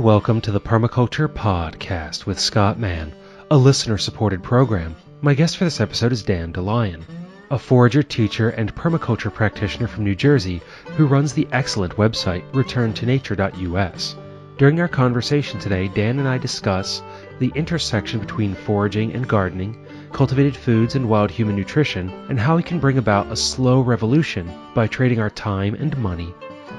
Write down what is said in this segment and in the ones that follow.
welcome to the Permaculture Podcast with Scott Mann, a listener-supported program. My guest for this episode is Dan DeLyon, a forager, teacher, and permaculture practitioner from New Jersey who runs the excellent website returntonature.us. During our conversation today, Dan and I discuss the intersection between foraging and gardening, cultivated foods and wild human nutrition, and how we can bring about a slow revolution by trading our time and money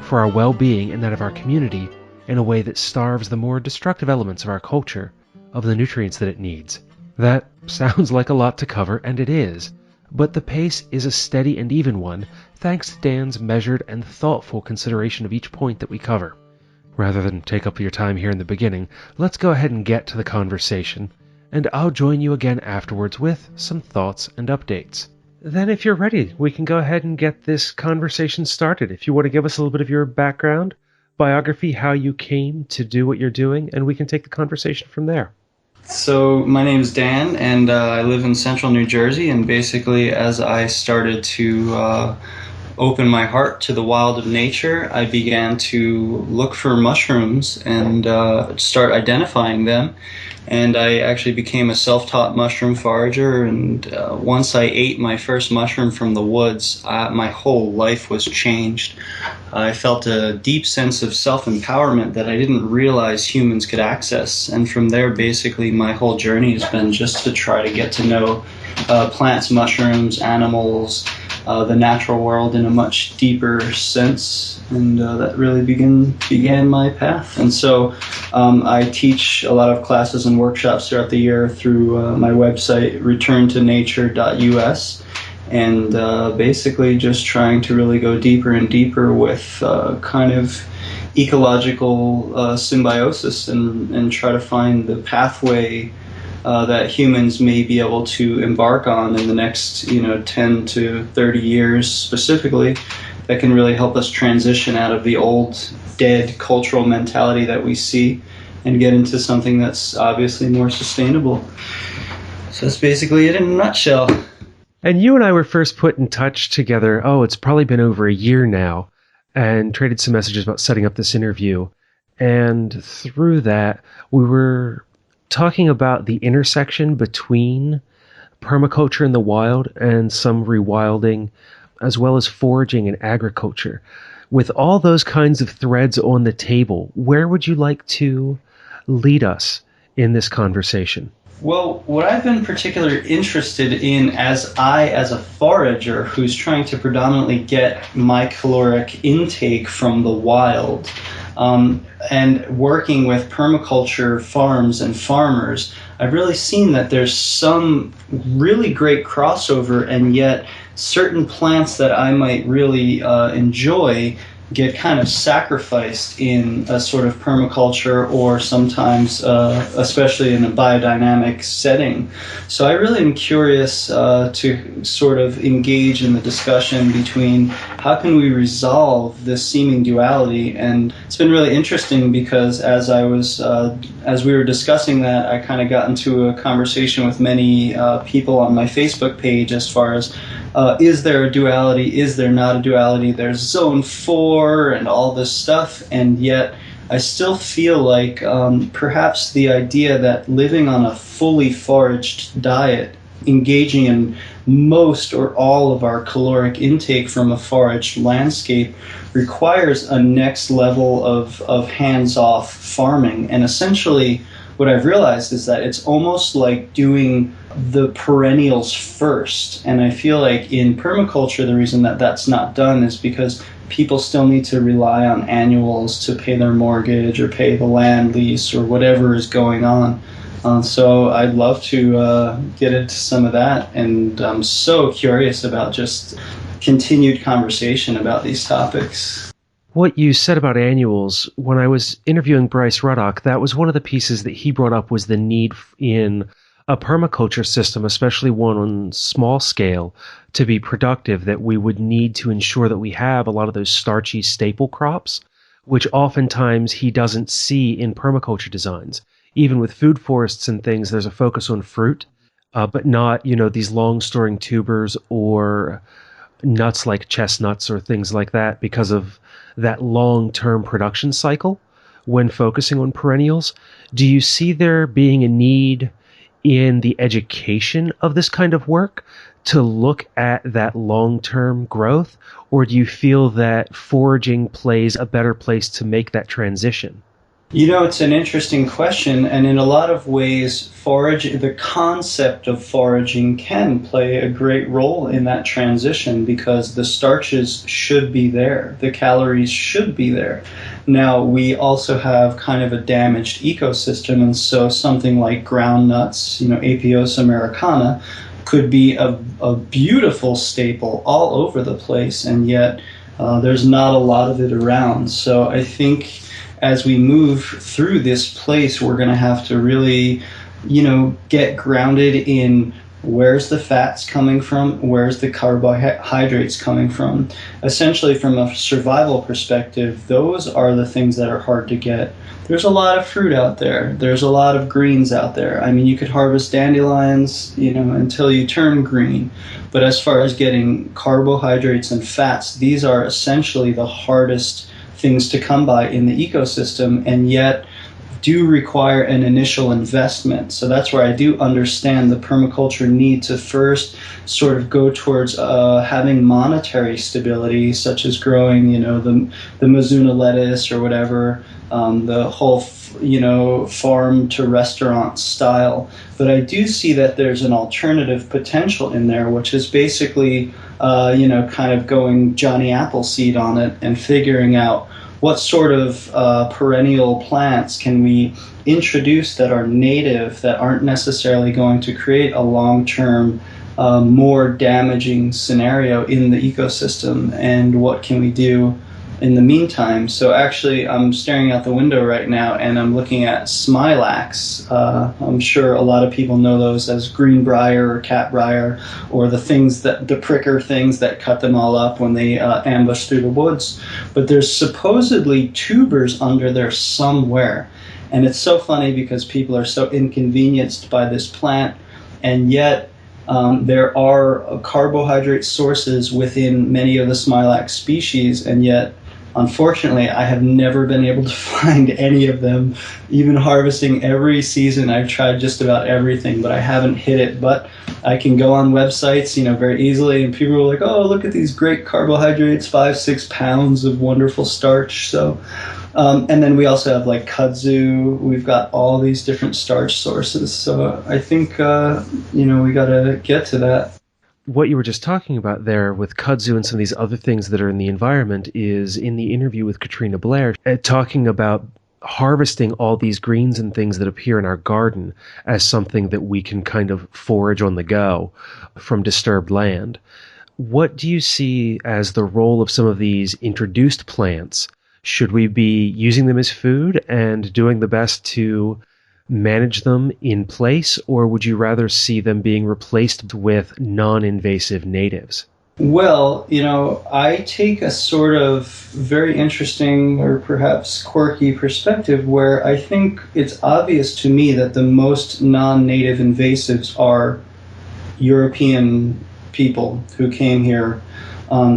for our well-being and that of our community in a way that starves the more destructive elements of our culture of the nutrients that it needs. That sounds like a lot to cover, and it is, but the pace is a steady and even one thanks to Dan's measured and thoughtful consideration of each point that we cover. Rather than take up your time here in the beginning, let's go ahead and get to the conversation, and I'll join you again afterwards with some thoughts and updates. Then if you're ready, we can go ahead and get this conversation started. If you want to give us a little bit of your background, biography, how you came to do what you're doing, and we can take the conversation from there. So my name is Dan, and I live in central New Jersey, and basically as I started to open my heart to the wild of nature, I began to look for mushrooms and start identifying them. And I actually became a self-taught mushroom forager, and once I ate my first mushroom from the woods, my whole life was changed. I felt a deep sense of self-empowerment that I didn't realize humans could access, and from there, basically, my whole journey has been just to try to get to know plants, mushrooms, animals, the natural world in a much deeper sense, and that really began my path. And so I teach a lot of classes and workshops throughout the year through my website returntonature.us, and basically just trying to really go deeper and deeper with kind of ecological symbiosis and try to find the pathway that humans may be able to embark on in the next 10 to 30 years specifically, that can really help us transition out of the old dead cultural mentality that we see and get into something that's obviously more sustainable. So that's basically it in a nutshell. And you and I were first put in touch together, it's probably been over a year now, and traded some messages about setting up this interview. And through that, we were talking about the intersection between permaculture in the wild and some rewilding, as well as foraging and agriculture. With all those kinds of threads on the table, where would you like to lead us in this conversation? Well, what I've been particularly interested in as a forager who's trying to predominantly get my caloric intake from the wild, and working with permaculture farms and farmers, I've really seen that there's some really great crossover, and yet certain plants that I might really enjoy get kind of sacrificed in a sort of permaculture, or sometimes especially in a biodynamic setting. So I really am curious to sort of engage in the discussion between how can we resolve this seeming duality. And it's been really interesting because as we were discussing that, I kind of got into a conversation with many people on my Facebook page as far as is there a duality? Is there not a duality? There's zone 4 and all this stuff, and yet I still feel like perhaps the idea that living on a fully foraged diet, engaging in most or all of our caloric intake from a foraged landscape, requires a next level of hands-off farming. And essentially what I've realized is that it's almost like doing the perennials first. And I feel like in permaculture, the reason that that's not done is because people still need to rely on annuals to pay their mortgage or pay the land lease or whatever is going on. So I'd love to get into some of that. And I'm so curious about just continued conversation about these topics. What you said about annuals, when I was interviewing Bryce Ruddock, that was one of the pieces that he brought up, was the need in a permaculture system, especially one on small scale, to be productive, that we would need to ensure that we have a lot of those starchy staple crops, which oftentimes he doesn't see in permaculture designs. Even with food forests and things, there's a focus on fruit, but not, these long storing tubers or nuts like chestnuts or things like that, because of that long-term production cycle. when focusing on perennials. Do you see there being a need in the education of this kind of work to look at that long-term growth, or do you feel that foraging plays a better place to make that transition? It's an interesting question, and in a lot of ways, the concept of foraging can play a great role in that transition because the starches should be there, the calories should be there. Now, we also have kind of a damaged ecosystem, and so something like ground nuts, Apios americana, could be a beautiful staple all over the place, and yet there's not a lot of it around. So I think as we move through this place, we're going to have to really, get grounded in where's the fats coming from, where's the carbohydrates coming from. Essentially, from a survival perspective, those are the things that are hard to get. There's a lot of fruit out there. There's a lot of greens out there. I mean, you could harvest dandelions, until you turn green. But as far as getting carbohydrates and fats, these are essentially the hardest things to come by in the ecosystem, and yet do require an initial investment. So that's where I do understand the permaculture need to first sort of go towards having monetary stability, such as growing, the Mizuna lettuce or whatever, the whole, farm to restaurant style. But I do see that there's an alternative potential in there, which is basically, kind of going Johnny Appleseed on it and figuring out what sort of perennial plants can we introduce that are native, that aren't necessarily going to create a long-term, more damaging scenario in the ecosystem, and what can we do in the meantime. So actually, I'm staring out the window right now, and I'm looking at smilax. I'm sure a lot of people know those as greenbrier or catbrier, or the pricker things that cut them all up when they ambush through the woods. But there's supposedly tubers under there somewhere. And it's so funny because people are so inconvenienced by this plant, and yet there are carbohydrate sources within many of the smilax species, and yet unfortunately, I have never been able to find any of them. Even harvesting every season, I've tried just about everything, but I haven't hit it. But I can go on websites, very easily, and people are like, oh, look at these great carbohydrates, 5-6 pounds of wonderful starch. So, and then we also have like kudzu. We've got all these different starch sources. So I think, we got to get to that. What you were just talking about there with kudzu and some of these other things that are in the environment is in the interview with Katrina Blair, talking about harvesting all these greens and things that appear in our garden as something that we can kind of forage on the go from disturbed land. What do you see as the role of some of these introduced plants? Should we be using them as food and doing the best to manage them in place, or would you rather see them being replaced with non-invasive natives? Well, I take a sort of very interesting or perhaps quirky perspective where I think it's obvious to me that the most non-native invasives are European people who came here.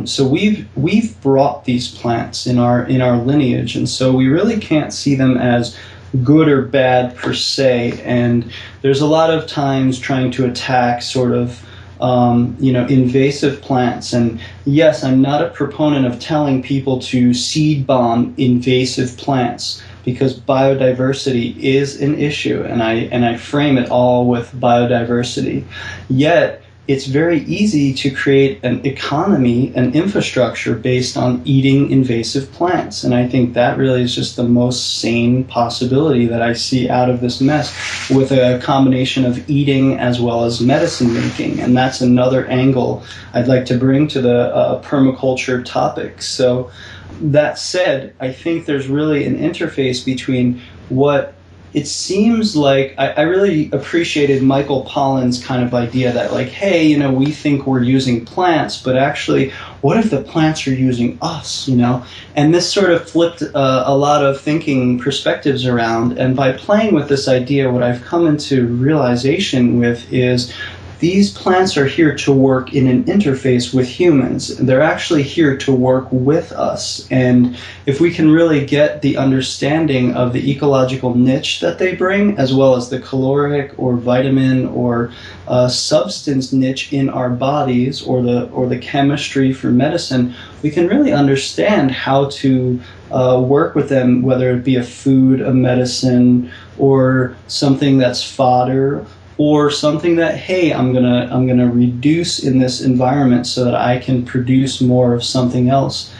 So we've brought these plants in our lineage, and so we really can't see them as good or bad per se, and there's a lot of times trying to attack sort of invasive plants. And yes, I'm not a proponent of telling people to seed bomb invasive plants, because biodiversity is an issue, and I frame it all with biodiversity. Yet it's very easy to create an economy, an infrastructure based on eating invasive plants. And I think that really is just the most sane possibility that I see out of this mess, with a combination of eating as well as medicine making. And that's another angle I'd like to bring to the permaculture topic. So that said, I think there's really an interface between what it seems like. I really appreciated Michael Pollan's kind of idea that, like, hey, we think we're using plants, but actually, what if the plants are using us, And this sort of flipped a lot of thinking perspectives around. And by playing with this idea, what I've come into realization with is these plants are here to work in an interface with humans. They're actually here to work with us. And if we can really get the understanding of the ecological niche that they bring, as well as the caloric or vitamin or substance niche in our bodies, or the chemistry for medicine, we can really understand how to work with them, whether it be a food, a medicine, or something that's fodder, or something that, hey, I'm gonna reduce in this environment so that I can produce more of something else.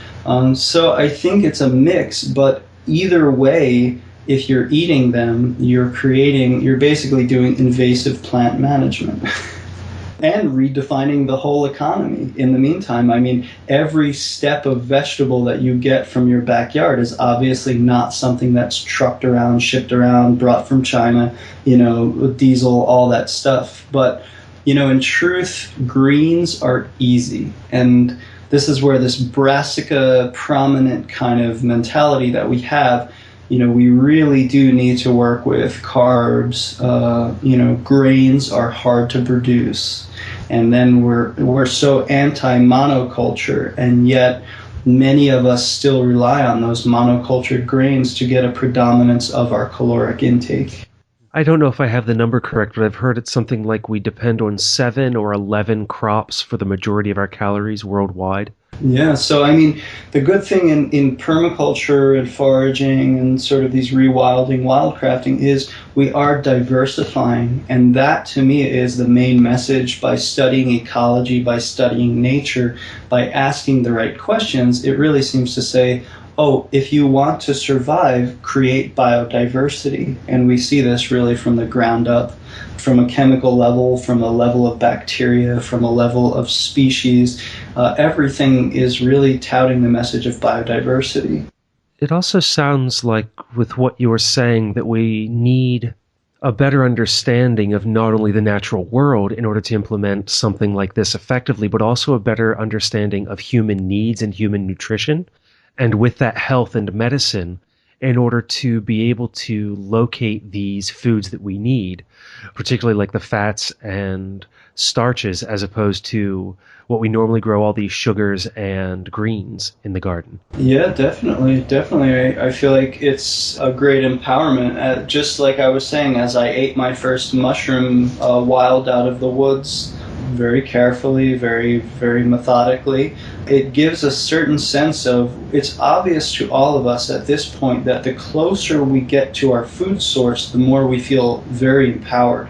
So I think it's a mix, but either way, if you're eating them, you're basically doing invasive plant management. And redefining the whole economy in the meantime. I mean, every step of vegetable that you get from your backyard is obviously not something that's trucked around, shipped around, brought from China, diesel, all that stuff. But, in truth, greens are easy. And this is where this brassica prominent kind of mentality that we have, we really do need to work with carbs. Grains are hard to produce. And then we're so anti-monoculture, and yet many of us still rely on those monocultured grains to get a predominance of our caloric intake. I don't know if I have the number correct, but I've heard it's something like we depend on 7 or 11 crops for the majority of our calories worldwide. Yeah, so I mean, the good thing in permaculture and foraging and sort of these rewilding, wildcrafting is we are diversifying. And that to me is the main message. By studying ecology, by studying nature, by asking the right questions, it really seems to say, oh, if you want to survive, create biodiversity. And we see this really from the ground up, from a chemical level, from a level of bacteria, from a level of species. Everything is really touting the message of biodiversity. It also sounds like, with what you were saying, that we need a better understanding of not only the natural world in order to implement something like this effectively, but also a better understanding of human needs and human nutrition. And with that, health and medicine, in order to be able to locate these foods that we need, particularly like the fats and starches, as opposed to what we normally grow, all these sugars and greens in the garden. Yeah, definitely. I feel like it's a great empowerment. Just like I was saying, as I ate my first mushroom wild out of the woods, very carefully, very, very methodically, it gives a certain sense of, it's obvious to all of us at this point that the closer we get to our food source, the more we feel very empowered.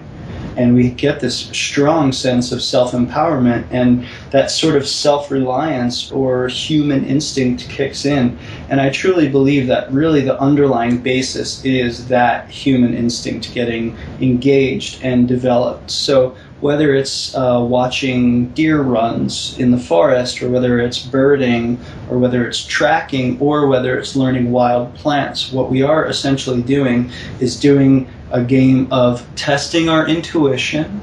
And we get this strong sense of self-empowerment, and that sort of self-reliance or human instinct kicks in. And I truly believe that really the underlying basis is that human instinct getting engaged and developed. So whether it's watching deer runs in the forest, or whether it's birding, or whether it's tracking, or whether it's learning wild plants, what we are essentially doing is doing a game of testing our intuition.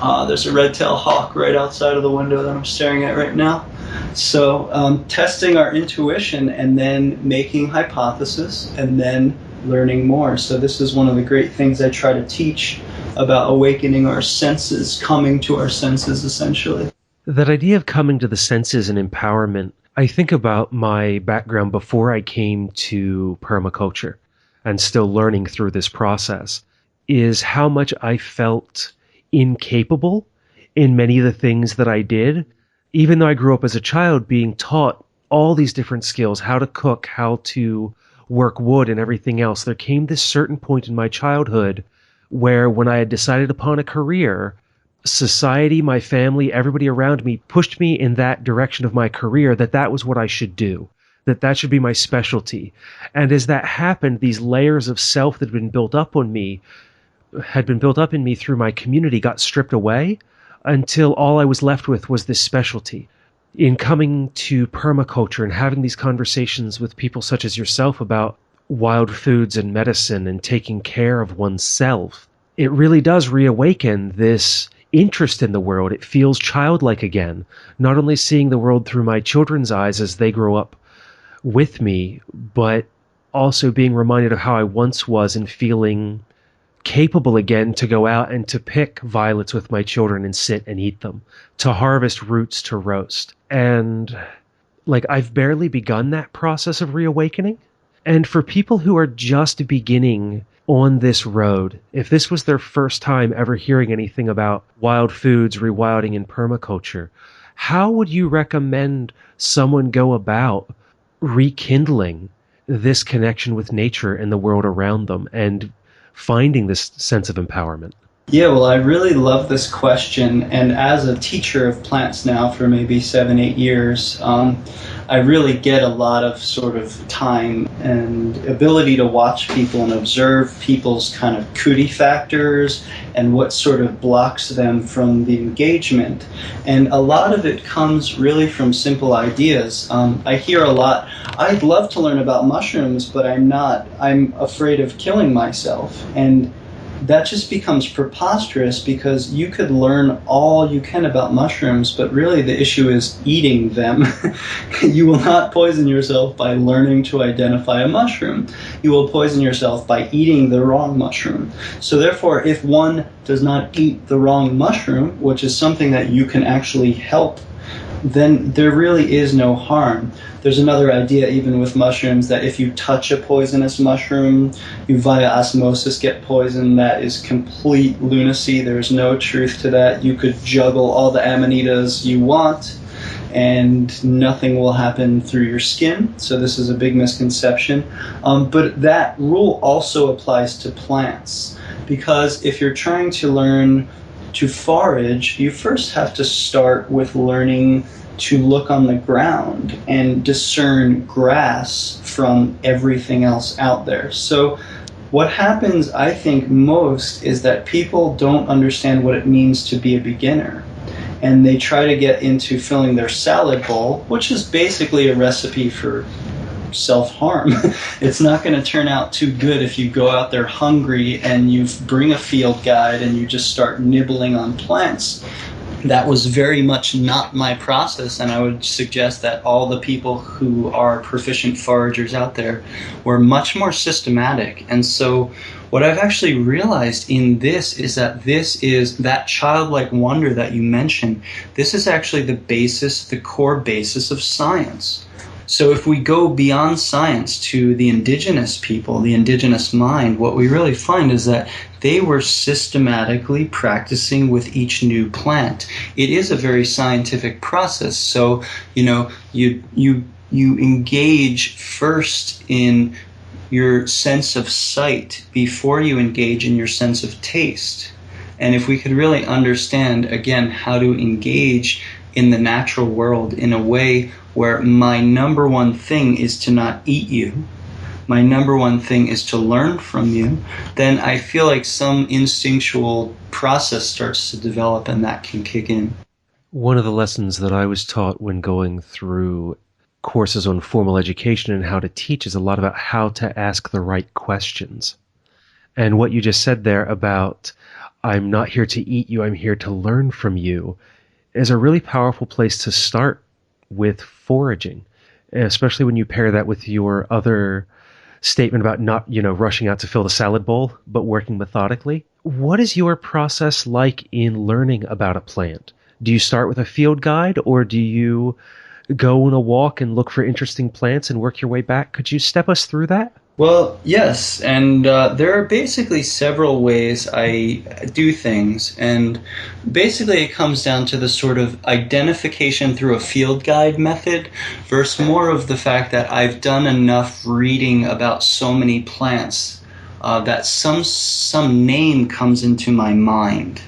There's a red-tailed hawk right outside of the window that I'm staring at right now. So testing our intuition, and then making hypotheses, and then learning more. So this is one of the great things I try to teach about awakening our senses, coming to our senses, essentially. That idea of coming to the senses and empowerment, I think about my background before I came to permaculture, and still learning through this process, is how much I felt incapable in many of the things that I did, even though I grew up as a child being taught all these different skills, how to cook, how to work wood and everything else. There came this certain point in my childhood where, when I had decided upon a career, society, my family, everybody around me pushed me in that direction of my career, that was what I should do, that should be my specialty. And as that happened, these layers of self that had been built up in me through my community got stripped away, until all I was left with was this specialty. In coming to permaculture and having these conversations with people such as yourself about wild foods and medicine and taking care of oneself, it really does reawaken this interest in the world. It feels childlike again, not only seeing the world through my children's eyes as they grow up with me, but also being reminded of how I once was, and feeling capable again to go out and to pick violets with my children and sit and eat them, to harvest roots to roast. And like, I've barely begun that process of reawakening. And for people who are just beginning on this road, if this was their first time ever hearing anything about wild foods, rewilding, and permaculture, how would you recommend someone go about rekindling this connection with nature and the world around them and finding this sense of empowerment? Yeah, well, I really love this question. And as a teacher of plants now for maybe 7, 8 years, I really get a lot of sort of time and ability to watch people and observe people's kind of cootie factors and what sort of blocks them from the engagement. And a lot of it comes really from simple ideas. I hear a lot, I'd love to learn about mushrooms, but I'm afraid of killing myself. And that just becomes preposterous, because you could learn all you can about mushrooms, but really the issue is eating them. You will not poison yourself by learning to identify a mushroom. You will poison yourself by eating the wrong mushroom. So therefore, if one does not eat the wrong mushroom, which is something that you can actually help, then there really is no harm. There's another idea even with mushrooms, that if you touch a poisonous mushroom, you via osmosis get poisoned. That is complete lunacy. There's no truth to that. You could juggle all the amanitas you want and nothing will happen through your skin. So this is a big misconception. But that rule also applies to plants, because if you're trying to learn to forage, you first have to start with learning to look on the ground and discern grass from everything else out there. So what happens, I think, most is that people don't understand what it means to be a beginner. And they try to get into filling their salad bowl, which is basically a recipe for self-harm. It's not going to turn out too good if you go out there hungry and you bring a field guide and you just start nibbling on plants. That was very much not my process, and I would suggest that all the people who are proficient foragers out there were much more systematic. And so what I've actually realized in this is that childlike wonder that you mentioned. This is actually the core basis of science. So if we go beyond science to the indigenous people, the indigenous mind, what we really find is that they were systematically practicing with each new plant. It is a very scientific process. So, you engage first in your sense of sight before you engage in your sense of taste. And if we could really understand, again, how to engage in the natural world in a way where my number one thing is to not eat you, my number one thing is to learn from you, then I feel like some instinctual process starts to develop and that can kick in. One of the lessons that I was taught when going through courses on formal education and how to teach is a lot about how to ask the right questions. And what you just said there about, I'm not here to eat you, I'm here to learn from you, is a really powerful place to start with foraging, especially when you pair that with your other statement about not, rushing out to fill the salad bowl, but working methodically. What is your process like in learning about a plant? Do you start with a field guide, or do you go on a walk and look for interesting plants and work your way back? Could you step us through that? Well, yes, and there are basically several ways I do things, and basically it comes down to the sort of identification through a field guide method versus more of the fact that I've done enough reading about so many plants that some name comes into my mind.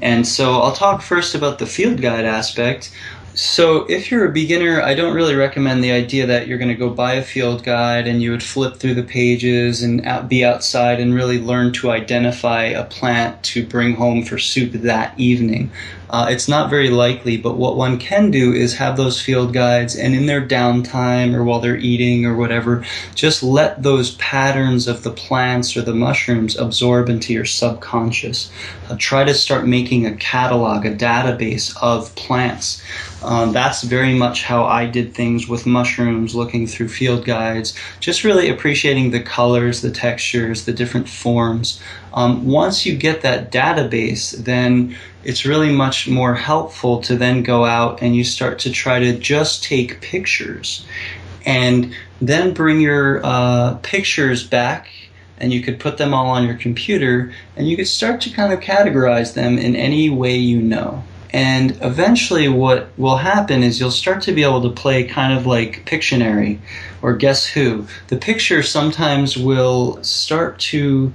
And so I'll talk first about the field guide aspect. So if you're a beginner, I don't really recommend the idea that you're going to go buy a field guide and you would flip through the pages and be outside and really learn to identify a plant to bring home for soup that evening. It's not very likely, but what one can do is have those field guides, and in their downtime or while they're eating or whatever, just let those patterns of the plants or the mushrooms absorb into your subconscious. Try to start making a catalog, a database of plants. That's very much how I did things with mushrooms, looking through field guides, just really appreciating the colors, the textures, the different forms. Once you get that database, then it's really much more helpful to then go out and you start to try to just take pictures and then bring your pictures back, and you could put them all on your computer and you could start to kind of categorize them in any way you know. And eventually what will happen is you'll start to be able to play kind of like Pictionary or Guess Who. The picture sometimes will start to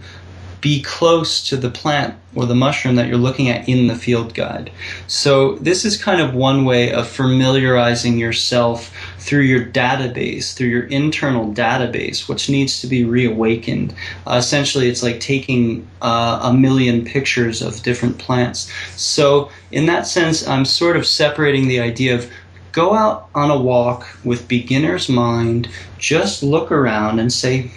be close to the plant or the mushroom that you're looking at in the field guide. So this is kind of one way of familiarizing yourself through your database, through your internal database, which needs to be reawakened. Essentially, it's like taking a million pictures of different plants. So in that sense, I'm sort of separating the idea of go out on a walk with beginner's mind, just look around and say,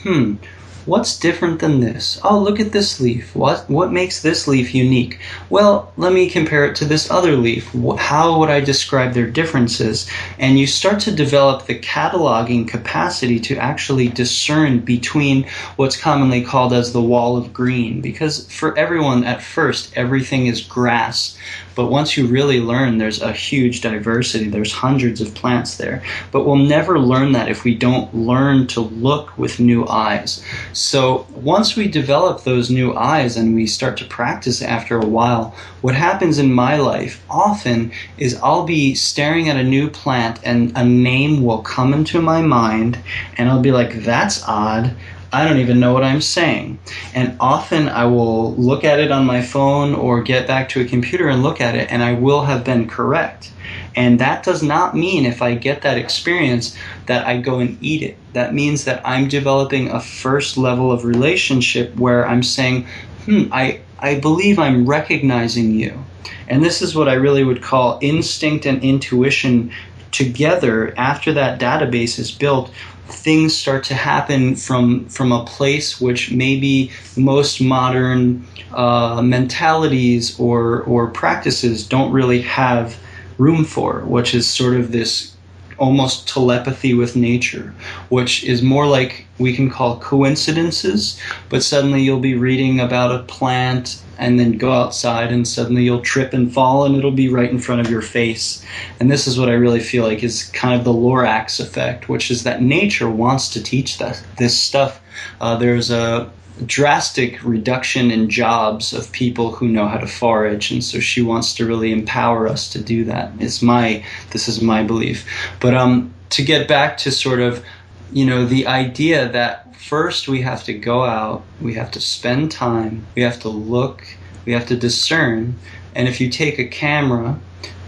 what's different than this? Oh, look at this leaf. What makes this leaf unique? Well, let me compare it to this other leaf. How would I describe their differences? And you start to develop the cataloging capacity to actually discern between what's commonly called as the wall of green. Because for everyone at first, everything is grass. But once you really learn, there's a huge diversity. There's hundreds of plants there. But we'll never learn that if we don't learn to look with new eyes. So once we develop those new eyes and we start to practice after a while, what happens in my life often is I'll be staring at a new plant and a name will come into my mind and I'll be like, that's odd. I don't even know what I'm saying. And often I will look at it on my phone or get back to a computer and look at it, and I will have been correct. And that does not mean if I get that experience that I go and eat it. That means that I'm developing a first level of relationship where I'm saying, I believe I'm recognizing you. And this is what I really would call instinct and intuition together. After that database is built, things start to happen from a place which maybe most modern mentalities or practices don't really have room for, which is sort of this almost telepathy with nature, which is more like we can call coincidences, but suddenly you'll be reading about a plant and then go outside and suddenly you'll trip and fall and it'll be right in front of your face. And this is what I really feel like is kind of the Lorax effect, which is that nature wants to teach this stuff. There's a drastic reduction in jobs of people who know how to forage, and so she wants to really empower us to do that. This is my belief. But to get back to sort of, the idea that first we have to go out, we have to spend time, we have to look, we have to discern, and if you take a camera,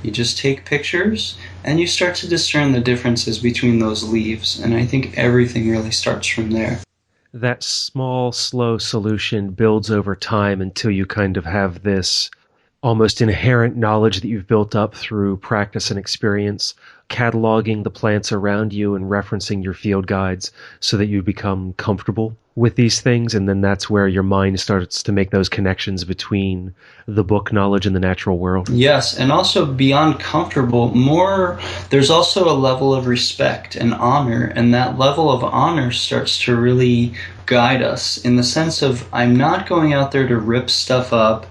you just take pictures and you start to discern the differences between those leaves, and I think everything really starts from there. That small, slow solution builds over time until you kind of have this almost inherent knowledge that you've built up through practice and experience, cataloging the plants around you and referencing your field guides so that you become comfortable with these things. And then that's where your mind starts to make those connections between the book knowledge and the natural world. Yes, and also beyond comfortable, there's also a level of respect and honor, and that level of honor starts to really guide us in the sense of I'm not going out there to rip stuff up.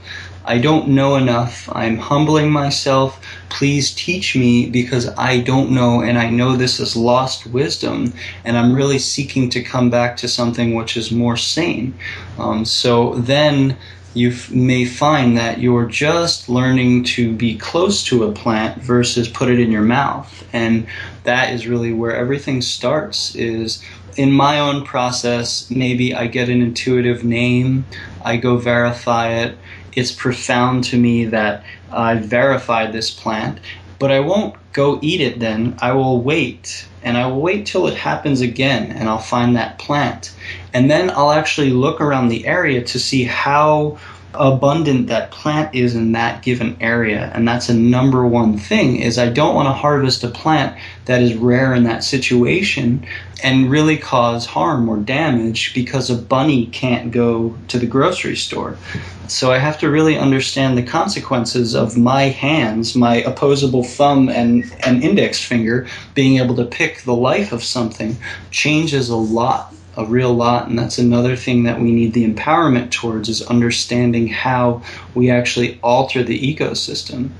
I don't know enough. I'm humbling myself. Please teach me because I don't know, and I know this is lost wisdom, and I'm really seeking to come back to something which is more sane. So then you may find that you're just learning to be close to a plant versus put it in your mouth. And that is really where everything starts, is in my own process. Maybe I get an intuitive name, I go verify it. It's profound to me that I verified this plant, but I won't go eat it then. I will wait, and I will wait till it happens again, and I'll find that plant. And then I'll actually look around the area to see how abundant that plant is in that given area. And that's a number one thing, is I don't want to harvest a plant that is rare in that situation and really cause harm or damage because a bunny can't go to the grocery store. So I have to really understand the consequences of my hands, my opposable thumb and index finger being able to pick the life of something changes a real lot. And that's another thing that we need the empowerment towards, is understanding how we actually alter the ecosystem.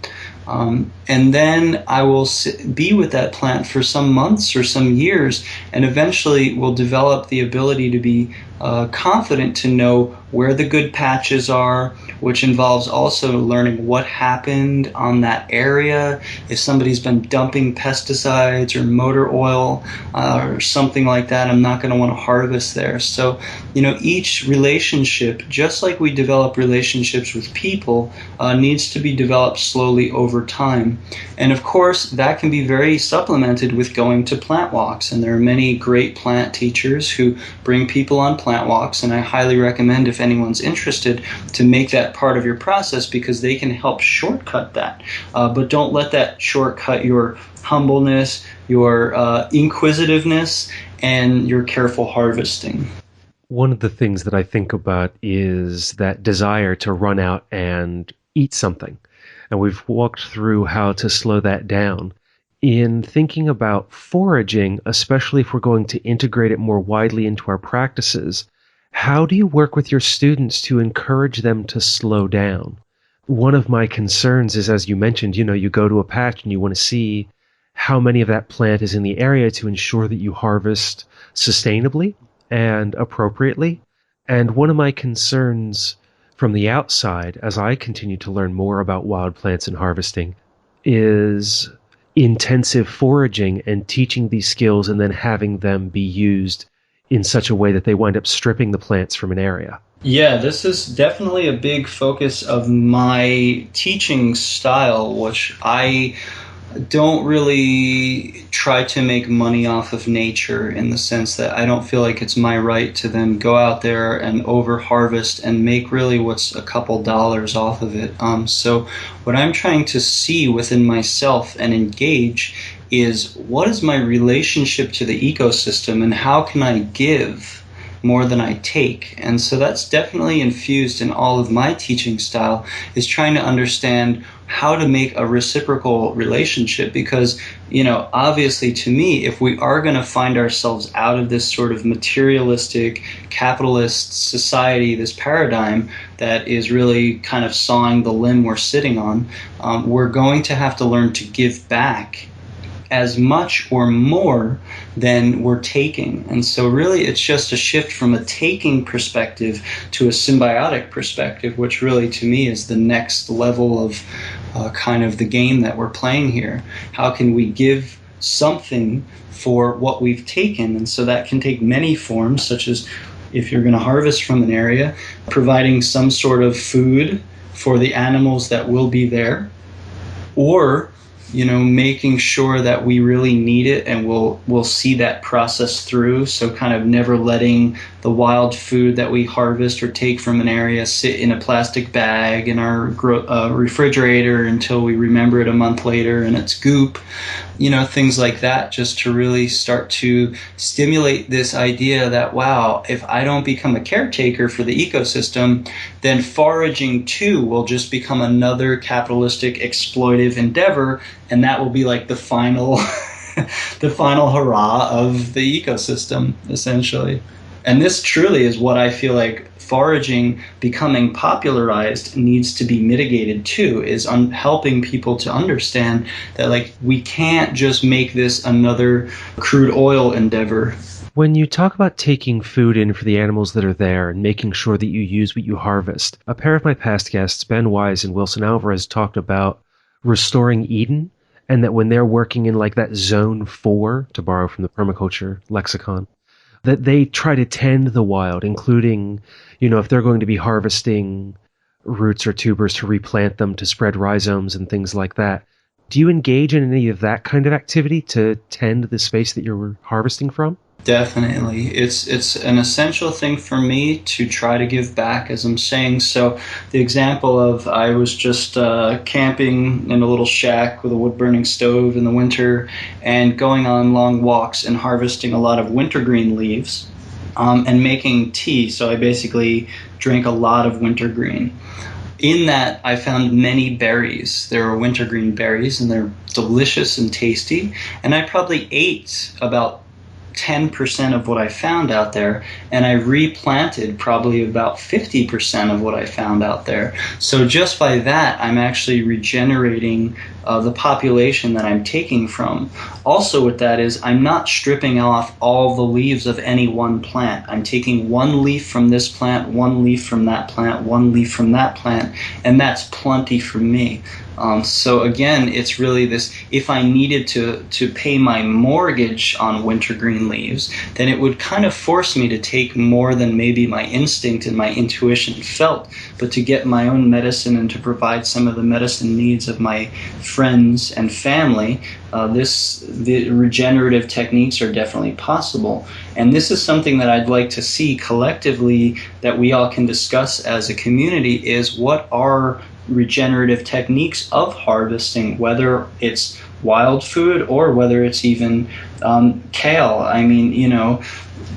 And then I will be with that plant for some months or some years, and eventually will develop the ability to be confident to know where the good patches are, which involves also learning what happened on that area. If somebody's been dumping pesticides or motor oil or something like that, I'm not going to want to harvest there. So, each relationship, just like we develop relationships with people, needs to be developed slowly over time. And of course, that can be very supplemented with going to plant walks. And there are many great plant teachers who bring people on plant walks, and I highly recommend, if anyone's interested, to make that part of your process, because they can help shortcut that. But don't let that shortcut your humbleness, your inquisitiveness, and your careful harvesting. One of the things that I think about is that desire to run out and eat something. And we've walked through how to slow that down. In thinking about foraging, especially if we're going to integrate it more widely into our practices, how do you work with your students to encourage them to slow down? One of my concerns is, as you mentioned, you go to a patch and you want to see how many of that plant is in the area to ensure that you harvest sustainably and appropriately. And one of my concerns from the outside, as I continue to learn more about wild plants and harvesting, is intensive foraging and teaching these skills and then having them be used in such a way that they wind up stripping the plants from an area. Yeah, this is definitely a big focus of my teaching style, which I don't really try to make money off of nature, in the sense that I don't feel like it's my right to then go out there and over harvest and make really what's a couple dollars off of it. So what I'm trying to see within myself and engage is, what is my relationship to the ecosystem, and how can I give more than I take? And so that's definitely infused in all of my teaching style, is trying to understand how to make a reciprocal relationship. Because, obviously, to me, if we are going to find ourselves out of this sort of materialistic capitalist society, this paradigm that is really kind of sawing the limb we're sitting on, we're going to have to learn to give back as much or more than we're taking. And so really it's just a shift from a taking perspective to a symbiotic perspective, which really to me is the next level of kind of the game that we're playing here. How can we give something for what we've taken? And so that can take many forms, such as, if you're going to harvest from an area, providing some sort of food for the animals that will be there, or making sure that we really need it and we'll see that process through. So kind of never letting the wild food that we harvest or take from an area sit in a plastic bag in our refrigerator until we remember it a month later and it's goop. Things like that, just to really start to stimulate this idea that, wow, if I don't become a caretaker for the ecosystem, then foraging too will just become another capitalistic exploitive endeavor, and that will be like the final the final hurrah of the ecosystem, essentially. And this truly is what I feel like foraging becoming popularized needs to be mitigated too, is helping people to understand that, like, we can't just make this another crude oil endeavor. When you talk about taking food in for the animals that are there and making sure that you use what you harvest, a pair of my past guests, Ben Wise and Wilson Alvarez, talked about restoring Eden, and that when they're working in like that zone 4, to borrow from the permaculture lexicon, that they try to tend the wild, including, if they're going to be harvesting roots or tubers to replant them to spread rhizomes and things like that. Do you engage in any of that kind of activity to tend the space that you're harvesting from? Definitely. It's an essential thing for me to try to give back, as I'm saying. So the example of I was just camping in a little shack with a wood-burning stove in the winter and going on long walks and harvesting a lot of wintergreen leaves and making tea. So I basically drank a lot of wintergreen. In that, I found many berries. There are wintergreen berries, and they're delicious and tasty. And I probably ate about 10% of what I found out there, and I replanted probably about 50% of what I found out there. So just by that, I'm actually regenerating the population that I'm taking from. Also with that is I'm not stripping off all the leaves of any one plant. I'm taking one leaf from this plant, one leaf from that plant, one leaf from that plant, and that's plenty for me. So again, it's really this, if I needed to pay my mortgage on wintergreen leaves, then it would kind of force me to take more than maybe my instinct and my intuition felt, but to get my own medicine and to provide some of the medicine needs of my friends and family, the regenerative techniques are definitely possible. And this is something that I'd like to see collectively that we all can discuss as a community is what are regenerative techniques of harvesting, whether it's wild food or whether it's even kale,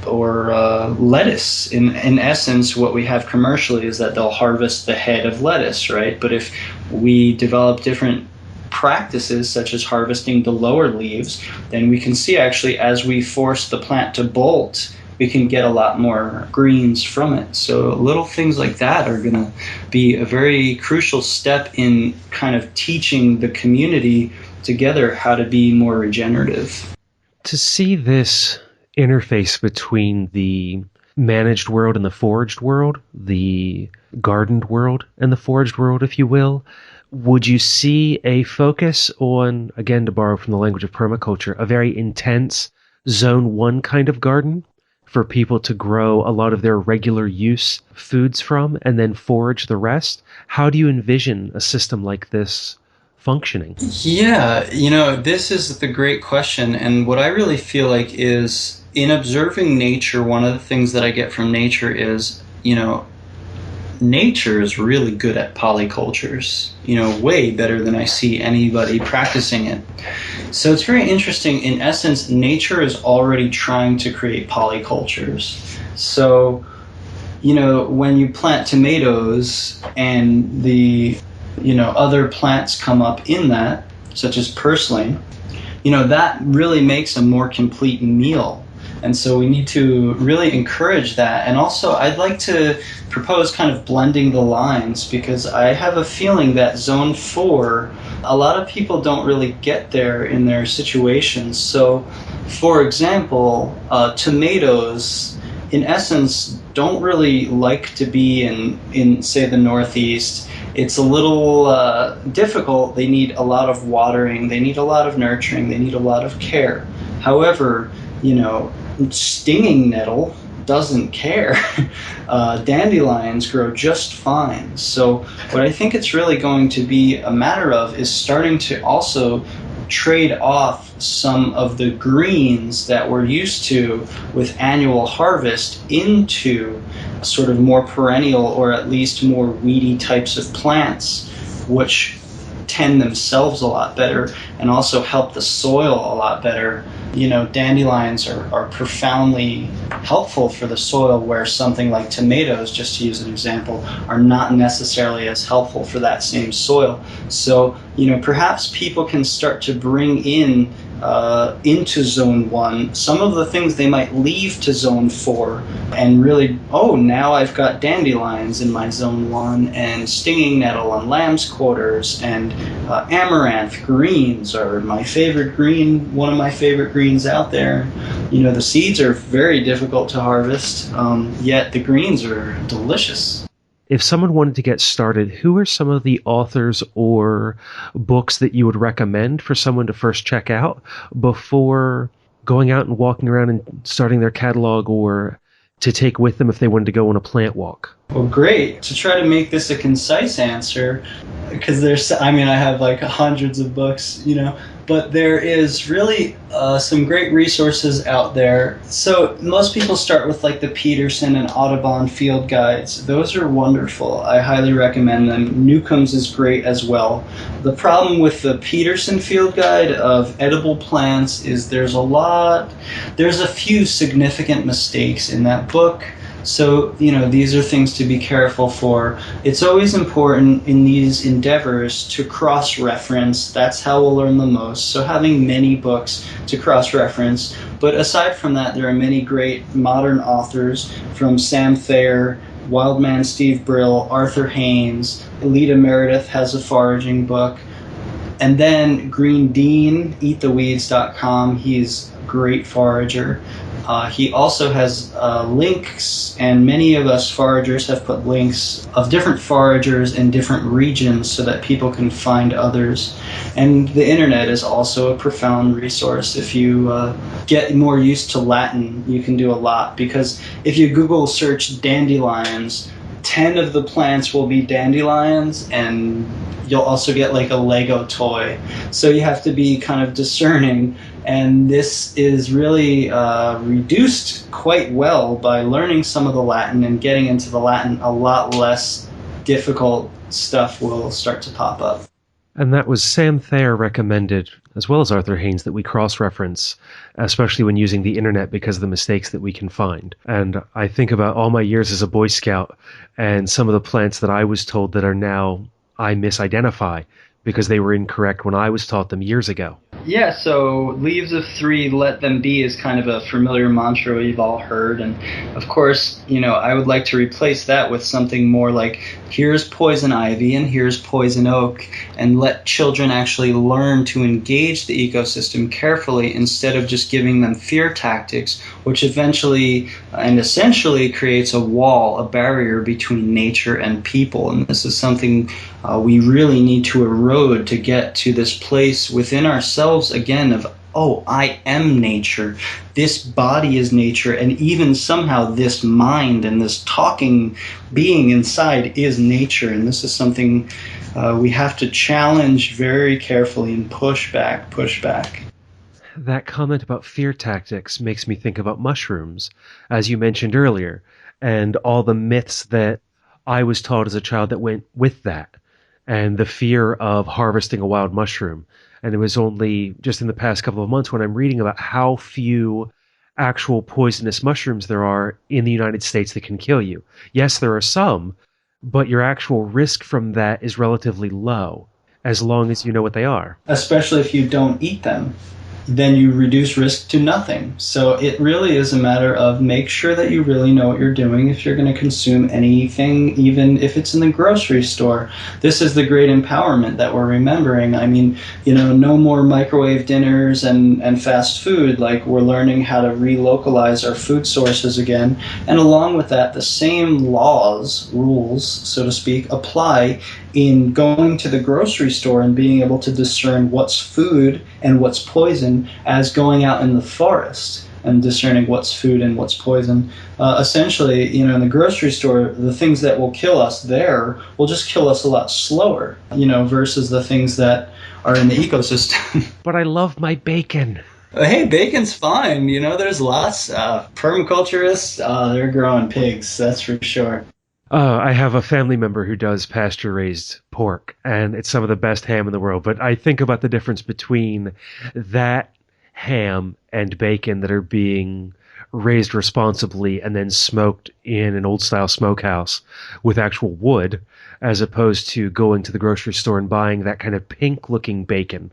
or lettuce. In essence, what we have commercially is that they'll harvest the head of lettuce, right? But if we develop different practices such as harvesting the lower leaves, then we can see actually as we force the plant to bolt, we can get a lot more greens from it. So little things like that are going to be a very crucial step in kind of teaching the community together how to be more regenerative. To see this interface between the managed world and the foraged world, the gardened world and the foraged world, if you will, would you see a focus on, again, to borrow from the language of permaculture, a very intense zone one kind of garden for people to grow a lot of their regular use foods from and then forage the rest? How do you envision a system like this functioning? Yeah, this is the great question. And what I really feel like is in observing nature, one of the things that I get from nature is, nature is really good at polycultures, way better than I see anybody practicing it. So it's very interesting. In essence, nature is already trying to create polycultures. So, when you plant tomatoes and the, other plants come up in that, such as purslane, that really makes a more complete meal. And so we need to really encourage that. And also, I'd like to propose kind of blending the lines, because I have a feeling that Zone 4, a lot of people don't really get there in their situations. So, for example, tomatoes, in essence, don't really like to be in say, the Northeast. It's a little difficult. They need a lot of watering. They need a lot of nurturing. They need a lot of care. However, stinging nettle doesn't care. Dandelions grow just fine. So what I think it's really going to be a matter of is starting to also trade off some of the greens that we're used to with annual harvest into sort of more perennial or at least more weedy types of plants, which tend themselves a lot better and also help the soil a lot better. Dandelions are profoundly helpful for the soil, where something like tomatoes, just to use an example, are not necessarily as helpful for that same soil. So, perhaps people can start to bring in into Zone 1 some of the things they might leave to Zone 4 and really, now I've got dandelions in my Zone 1 and stinging nettle and lamb's quarters and amaranth greens are my favorite green, one of my favorite greens out there. The seeds are very difficult to harvest, yet the greens are delicious. If someone wanted to get started, who are some of the authors or books that you would recommend for someone to first check out before going out and walking around and starting their catalog, or to take with them if they wanted to go on a plant walk? Well, great. To try to make this a concise answer, because I have like hundreds of books, but there is really some great resources out there. So most people start with like the Peterson and Audubon field guides. Those are wonderful. I highly recommend them. Newcomb's is great as well. The problem with the Peterson field guide of edible plants is there's a few significant mistakes in that book. So, these are things to be careful for. It's always important in these endeavors to cross-reference. That's how we'll learn the most. So having many books to cross-reference. But aside from that, there are many great modern authors, from Sam Thayer, Wildman Steve Brill, Arthur Haynes. Alita Meredith has a foraging book. And then Green Dean, eattheweeds.com. He's a great forager. He also has links, and many of us foragers have put links of different foragers in different regions so that people can find others. And the internet is also a profound resource. If you get more used to Latin, you can do a lot, because if you Google search dandelions, 10 of the plants will be dandelions, and you'll also get like a Lego toy. So you have to be kind of discerning, and this is really reduced quite well by learning some of the Latin and getting into the Latin. A lot less difficult stuff will start to pop up. And that was Sam Thayer recommended, as well as Arthur Haynes, that we cross-reference, especially when using the internet, because of the mistakes that we can find. And I think about all my years as a Boy Scout and some of the plants that I was told that are now I misidentify because they were incorrect when I was taught them years ago. Yeah, so leaves of three, let them be is kind of a familiar mantra we've all heard. And of course, I would like to replace that with something more like, here's poison ivy and here's poison oak, and let children actually learn to engage the ecosystem carefully instead of just giving them fear tactics, which eventually and essentially creates a wall, a barrier between nature and people. And this is something we really need to erode to get to this place within ourselves again of, oh, I am nature. This body is nature, and even somehow this mind and this talking being inside is nature. And this is something we have to challenge very carefully and push back. That comment about fear tactics makes me think about mushrooms, as you mentioned earlier, and all the myths that I was taught as a child that went with that, and the fear of harvesting a wild mushroom. And it was only just in the past couple of months when I'm reading about how few actual poisonous mushrooms there are in the United States that can kill you. Yes, there are some, but your actual risk from that is relatively low, as long as you know what they are. Especially if you don't eat them. Then you reduce risk to nothing. So it really is a matter of make sure that you really know what you're doing if you're going to consume anything, even if it's in the grocery store. This is the great empowerment that we're remembering. No more microwave dinners and fast food. Like, we're learning how to relocalize our food sources again. And along with that, the same rules, so to speak, apply in going to the grocery store and being able to discern what's food and what's poison, as going out in the forest and discerning what's food and what's poison. Essentially, in the grocery store, the things that will kill us there will just kill us a lot slower, versus the things that are in the ecosystem. But I love my bacon. Hey, bacon's fine. There's lots. Permaculturists, they're growing pigs, that's for sure. I have a family member who does pasture-raised pork, and it's some of the best ham in the world. But I think about the difference between that ham and bacon that are being raised responsibly and then smoked in an old-style smokehouse with actual wood, as opposed to going to the grocery store and buying that kind of pink-looking bacon.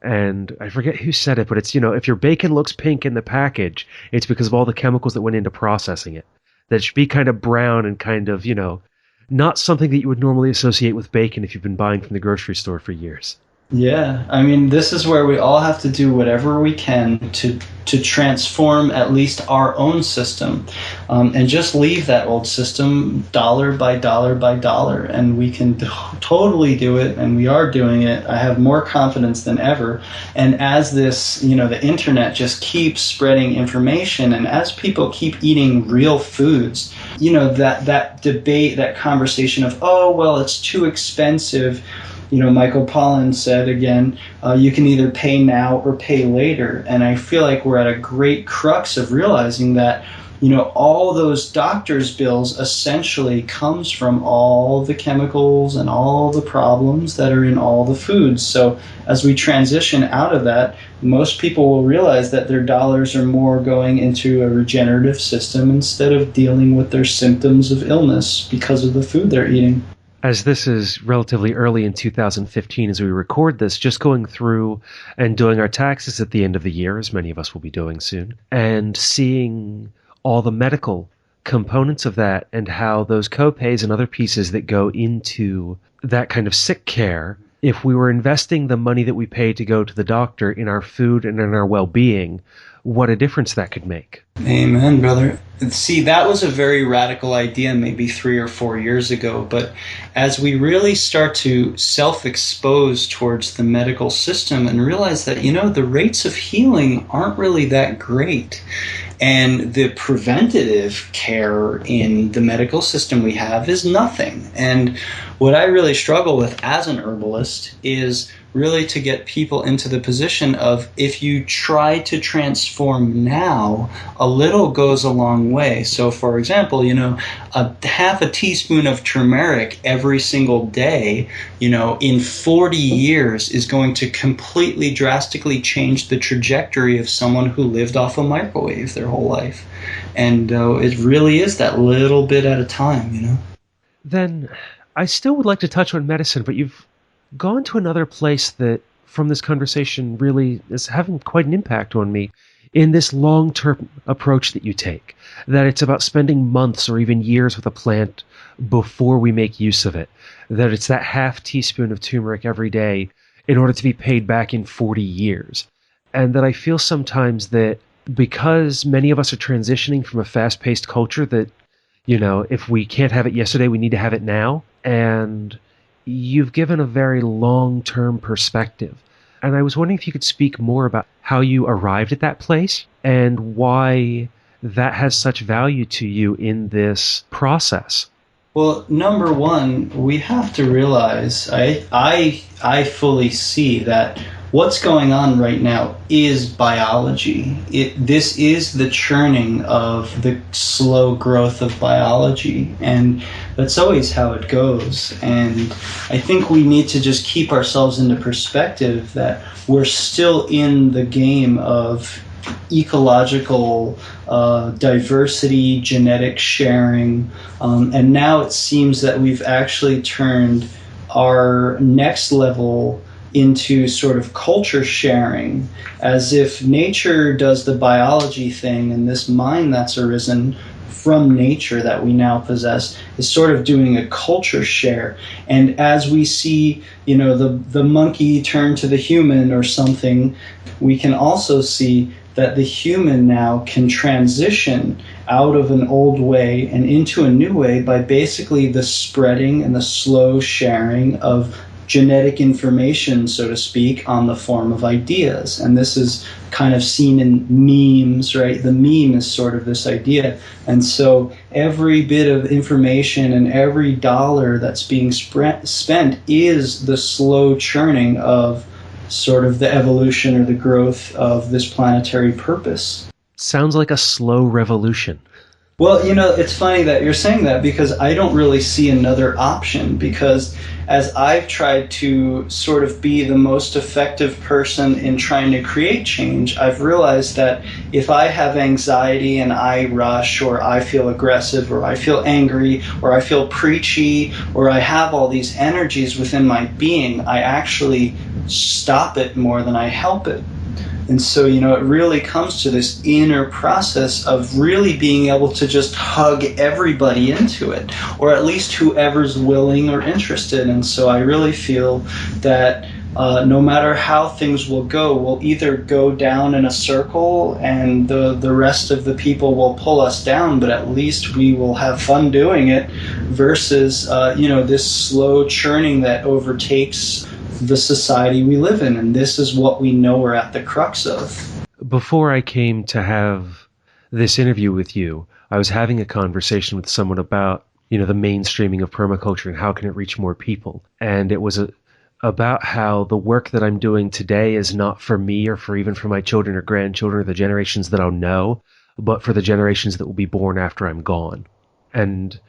And I forget who said it, but it's, if your bacon looks pink in the package, it's because of all the chemicals that went into processing it. That should be kind of brown and kind of, not something that you would normally associate with bacon if you've been buying from the grocery store for years. Yeah, I mean, this is where we all have to do whatever we can to transform at least our own system, and just leave that old system dollar by dollar by dollar, and we can totally do it, and we are doing it. I have more confidence than ever, and as this, the internet just keeps spreading information, and as people keep eating real foods, that debate, that conversation of, oh, well, it's too expensive. Michael Pollan said again, you can either pay now or pay later. And I feel like we're at a great crux of realizing that, all those doctor's bills essentially comes from all the chemicals and all the problems that are in all the foods. So as we transition out of that, most people will realize that their dollars are more going into a regenerative system instead of dealing with their symptoms of illness because of the food they're eating. As this is relatively early in 2015 as we record this, just going through and doing our taxes at the end of the year, as many of us will be doing soon, and seeing all the medical components of that and how those co-pays and other pieces that go into that kind of sick care, if we were investing the money that we pay to go to the doctor in our food and in our well-being, what a difference that could make. Amen, brother. See, that was a very radical idea maybe 3 or 4 years ago, but as we really start to self-expose towards the medical system and realize that, the rates of healing aren't really that great, and the preventative care in the medical system we have is nothing. And what I really struggle with as an herbalist is really to get people into the position of, if you try to transform now, a little goes a long way. So for example, a half a teaspoon of turmeric every single day, in 40 years is going to completely drastically change the trajectory of someone who lived off a microwave their whole life. And it really is that little bit at a time, Then I still would like to touch on medicine, but you've gone to another place that, from this conversation, really is having quite an impact on me in this long-term approach that you take, that it's about spending months or even years with a plant before we make use of it, that it's that half teaspoon of turmeric every day in order to be paid back in 40 years. And that I feel sometimes that because many of us are transitioning from a fast-paced culture that, if we can't have it yesterday, we need to have it now. And you've given a very long-term perspective. And I was wondering if you could speak more about how you arrived at that place and why that has such value to you in this process. Well, number one, we have to realize, I fully see that what's going on right now is biology. This is the churning of the slow growth of biology, and that's always how it goes. And I think we need to just keep ourselves into perspective that we're still in the game of ecological diversity, genetic sharing, and now it seems that we've actually turned our next level into sort of culture sharing, as if nature does the biology thing, and this mind that's arisen from nature that we now possess is sort of doing a culture share. And as we see, the monkey turn to the human or something, we can also see that the human now can transition out of an old way and into a new way by basically the spreading and the slow sharing of genetic information, so to speak, on the form of ideas. And this is kind of seen in memes, right? The meme is sort of this idea. And so every bit of information and every dollar that's being spent is the slow churning of sort of the evolution or the growth of this planetary purpose. Sounds like a slow revolution. Well, it's funny that you're saying that, because I don't really see another option, because as I've tried to sort of be the most effective person in trying to create change, I've realized that if I have anxiety and I rush, or I feel aggressive, or I feel angry, or I feel preachy, or I have all these energies within my being, I actually stop it more than I help it. And so, it really comes to this inner process of really being able to just hug everybody into it, or at least whoever's willing or interested. And so I really feel that no matter how things will go, we'll either go down in a circle and the rest of the people will pull us down, but at least we will have fun doing it, versus this slow churning that overtakes the society we live in. And this is what we know we're at the crux of. Before I came to have this interview with you, I was having a conversation with someone about, the mainstreaming of permaculture and how can it reach more people. And it was about how the work that I'm doing today is not for me or for my children or grandchildren or the generations that I'll know, but for the generations that will be born after I'm gone. And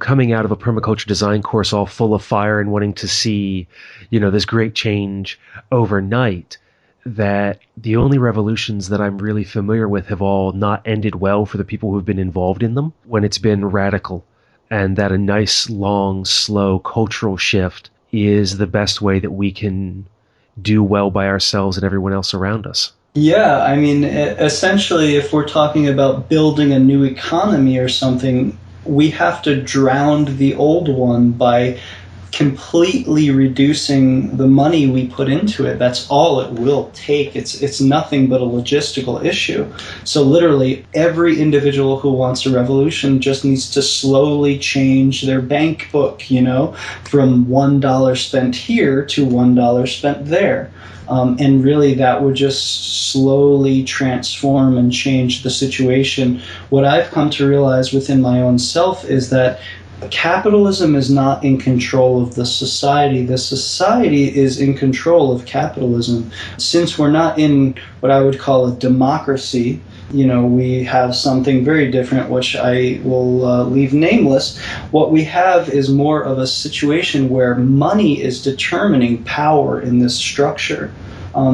coming out of a permaculture design course all full of fire and wanting to see, this great change overnight, that the only revolutions that I'm really familiar with have all not ended well for the people who have been involved in them when it's been radical, and that a nice, long, slow cultural shift is the best way that we can do well by ourselves and everyone else around us. Yeah, I mean, essentially, if we're talking about building a new economy or something, we have to drown the old one by completely reducing the money we put into it. That's all it will take. It's nothing but a logistical issue. So literally every individual who wants a revolution just needs to slowly change their bank book, from $1 spent here to $1 spent there. And really that would just slowly transform and change the situation. What I've come to realize within my own self is that capitalism is not in control of the society. The society is in control of capitalism. Since we're not in what I would call a democracy, we have something very different, which I will leave nameless. What we have is more of a situation where money is determining power in this structure.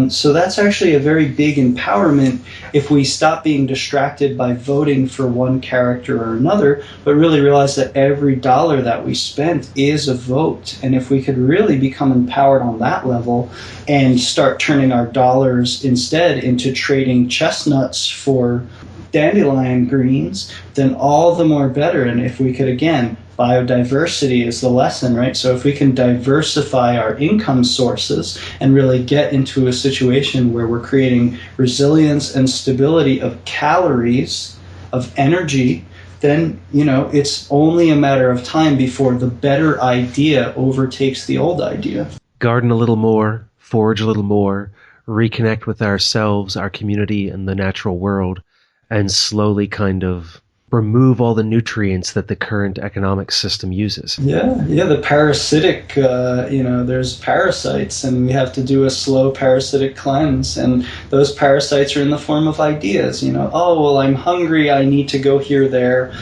So that's actually a very big empowerment if we stop being distracted by voting for one character or another, but really realize that every dollar that we spent is a vote. And if we could really become empowered on that level and start turning our dollars instead into trading chestnuts for dandelion greens, then all the more better. And if we could, again, biodiversity is the lesson, right? So if we can diversify our income sources and really get into a situation where we're creating resilience and stability of calories, of energy, then, it's only a matter of time before the better idea overtakes the old idea. Garden a little more, forage a little more, reconnect with ourselves, our community, and the natural world, and slowly kind of remove all the nutrients that the current economic system uses. Yeah, the parasitic, there's parasites, and we have to do a slow parasitic cleanse, and those parasites are in the form of ideas, oh, well, I'm hungry, I need to go here, there,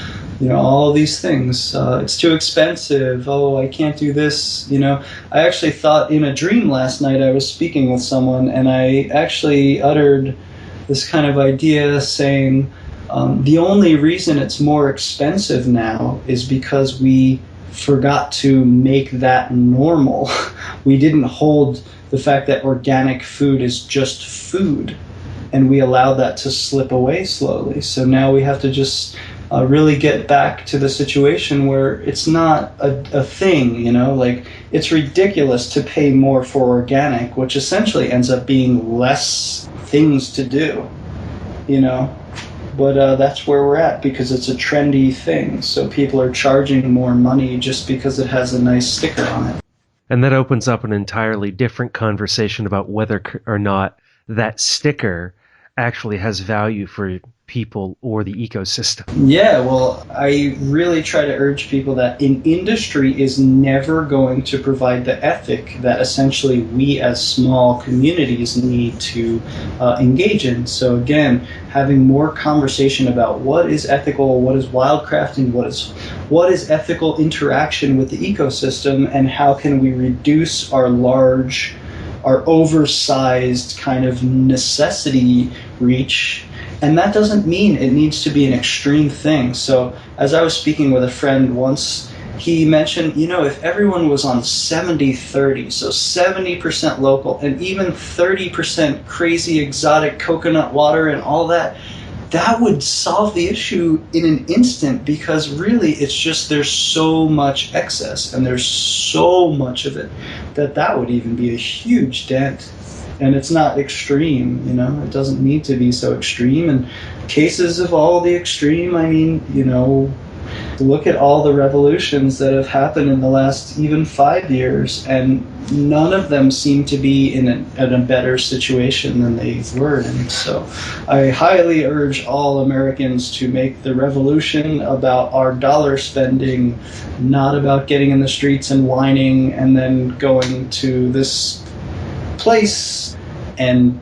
all these things. It's too expensive, oh, I can't do this, I actually thought in a dream last night I was speaking with someone, and I actually uttered this kind of idea saying, the only reason it's more expensive now is because we forgot to make that normal. We didn't hold the fact that organic food is just food, and we allowed that to slip away slowly. So now we have to just really get back to the situation where it's not a thing, like it's ridiculous to pay more for organic, which essentially ends up being less things to do, But that's where we're at because it's a trendy thing. So people are charging more money just because it has a nice sticker on it. And that opens up an entirely different conversation about whether or not that sticker actually has value for people or the ecosystem. Yeah, well, I really try to urge people that an industry is never going to provide the ethic that essentially we as small communities need to engage in. So again, having more conversation about what is ethical, what is wildcrafting, what is ethical interaction with the ecosystem, and how can we reduce our oversized kind of necessity reach. And that doesn't mean it needs to be an extreme thing. So as I was speaking with a friend once, he mentioned, if everyone was on 70-30, so 70% local and even 30% crazy exotic coconut water and all that, that would solve the issue in an instant, because really it's just there's so much excess and there's so much of it that would even be a huge dent. And it's not extreme, it doesn't need to be so extreme. And cases of all the extreme, I mean, look at all the revolutions that have happened in the last even 5 years, and none of them seem to be in a better situation than they were in. So I highly urge all Americans to make the revolution about our dollar spending, not about getting in the streets and whining and then going to this place and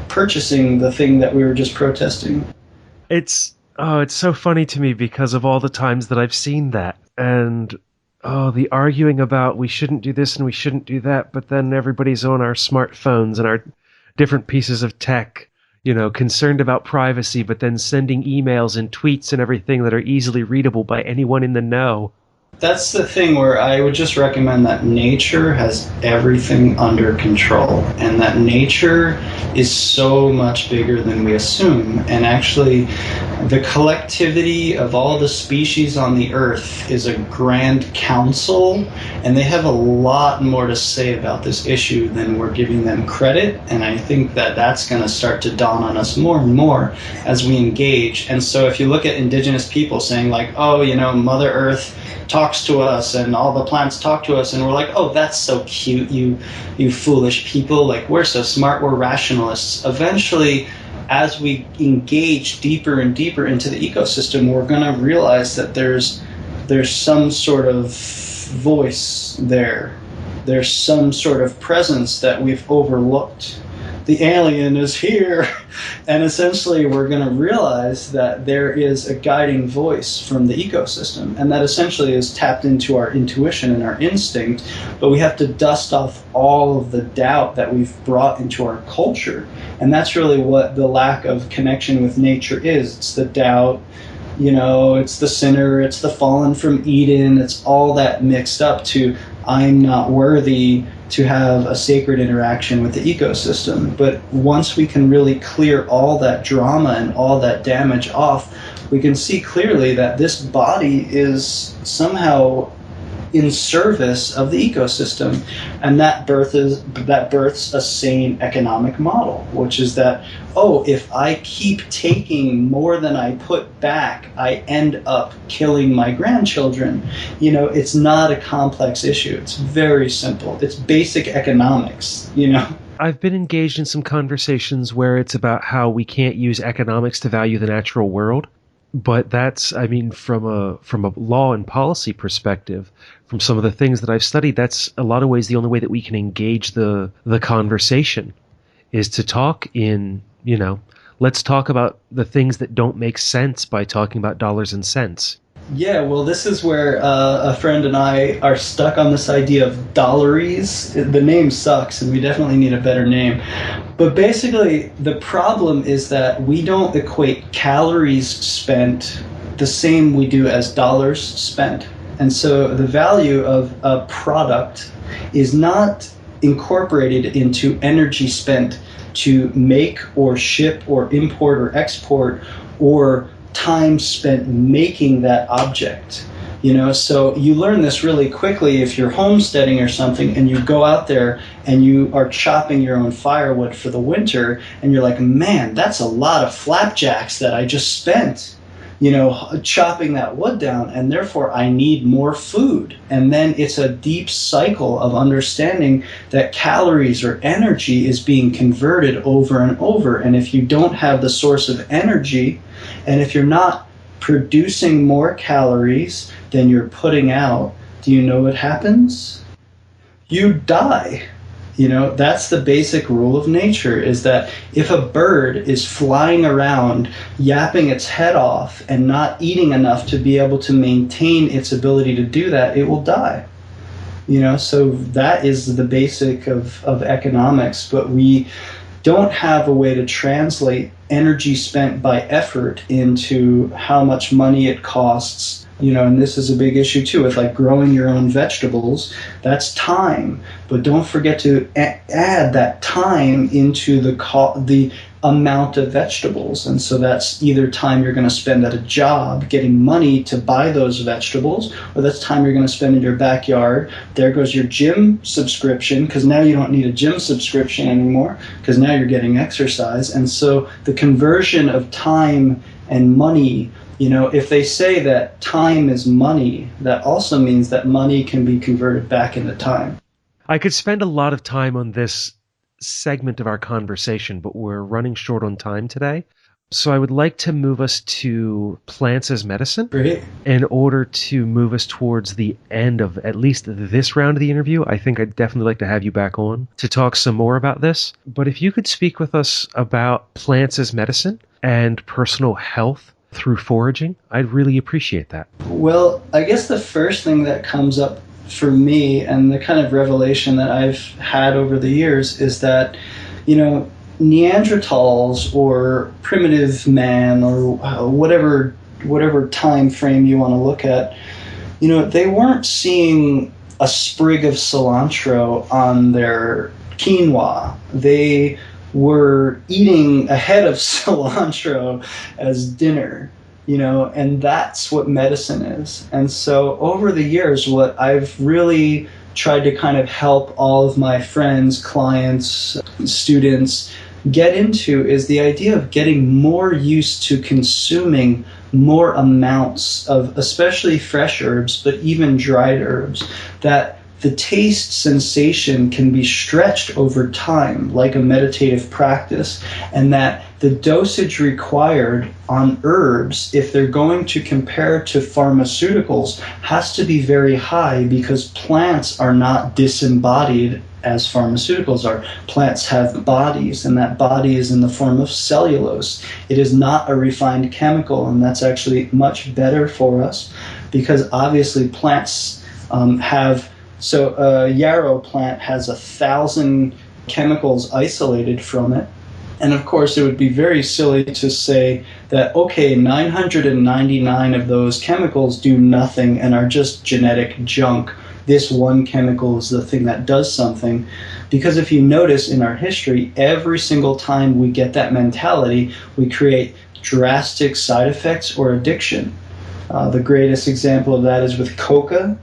purchasing the thing that we were just protesting. It's so funny to me because of all the times that I've seen that, and the arguing about we shouldn't do this and we shouldn't do that, but then everybody's on our smartphones and our different pieces of tech, concerned about privacy, but then sending emails and tweets and everything that are easily readable by anyone in the know. That's the thing where I would just recommend that nature has everything under control, and that nature is so much bigger than we assume. And actually, the collectivity of all the species on the earth is a grand council, and they have a lot more to say about this issue than we're giving them credit. And I think that that's going to start to dawn on us more and more as we engage. And so if you look at indigenous people saying like, Mother Earth talks to us and all the plants talk to us, and we're like, oh, that's so cute, you foolish people, like we're so smart, we're rationalists. Eventually, as we engage deeper and deeper into the ecosystem, we're going to realize that there's some sort of voice there. There's some sort of presence that we've overlooked. The alien is here. And essentially we're going to realize that there is a guiding voice from the ecosystem, and that essentially is tapped into our intuition and our instinct, but we have to dust off all of the doubt that we've brought into our culture. And that's really what the lack of connection with nature is. It's the doubt, it's the sinner, it's the fallen from Eden, it's all that mixed up to I'm not worthy to have a sacred interaction with the ecosystem. But once we can really clear all that drama and all that damage off, we can see clearly that this body is somehow in service of the ecosystem, and that births a sane economic model, which is that, if I keep taking more than I put back, I end up killing my grandchildren. It's not a complex issue. It's very simple. It's basic economics, I've been engaged in some conversations where it's about how we can't use economics to value the natural world. But that's, from a law and policy perspective, from some of the things that I've studied, that's a lot of ways the only way that we can engage the conversation is to talk in, let's talk about the things that don't make sense by talking about dollars and cents. Yeah, well, this is where a friend and I are stuck on this idea of dollaries. The name sucks, and we definitely need a better name. But basically, the problem is that we don't equate calories spent the same we do as dollars spent. And so the value of a product is not incorporated into energy spent to make or ship or import or export, or time spent making that object. So you learn this really quickly if you're homesteading or something, and you go out there and you are chopping your own firewood for the winter, and you're like, man, that's a lot of flapjacks that I just spent, chopping that wood down, and therefore I need more food. And then it's a deep cycle of understanding that calories or energy is being converted over and over. And if you don't have the source of energy, and if you're not producing more calories than you're putting out, do you know what happens? You die. That's the basic rule of nature, is that if a bird is flying around yapping its head off and not eating enough to be able to maintain its ability to do that, it will die. So that is the basic of economics, but we don't have a way to translate energy spent by effort into how much money it costs. And this is a big issue too with like growing your own vegetables. That's time, but don't forget to add that time into the amount of vegetables. And so that's either time you're going to spend at a job getting money to buy those vegetables, or that's time you're going to spend in your backyard. There goes your gym subscription, because now you don't need a gym subscription anymore, because now you're getting exercise. And so the conversion of time and money, if they say that time is money, that also means that money can be converted back into time. I could spend a lot of time on this segment of our conversation, but we're running short on time today. So I would like to move us to plants as medicine. Great. In order to move us towards the end of at least this round of the interview. I think I'd definitely like to have you back on to talk some more about this. But if you could speak with us about plants as medicine and personal health through foraging, I'd really appreciate that. Well, I guess the first thing that comes up for me, and the kind of revelation that I've had over the years, is that, Neanderthals or primitive man, or whatever time frame you want to look at, they weren't seeing a sprig of cilantro on their quinoa. They were eating a head of cilantro as dinner. And that's what medicine is. And so over the years, what I've really tried to kind of help all of my friends, clients, students get into is the idea of getting more used to consuming more amounts of especially fresh herbs, but even dried herbs, that the taste sensation can be stretched over time like a meditative practice, and that the dosage required on herbs, if they're going to compare to pharmaceuticals, has to be very high, because plants are not disembodied as pharmaceuticals are. Plants have bodies, and that body is in the form of cellulose. It is not a refined chemical, and that's actually much better for us, because obviously plants have... So a yarrow plant has 1,000 chemicals isolated from it. And of course, it would be very silly to say that, okay, 999 of those chemicals do nothing and are just genetic junk. This one chemical is the thing that does something. Because if you notice in our history, every single time we get that mentality, we create drastic side effects or addiction. The greatest example of that is with coca.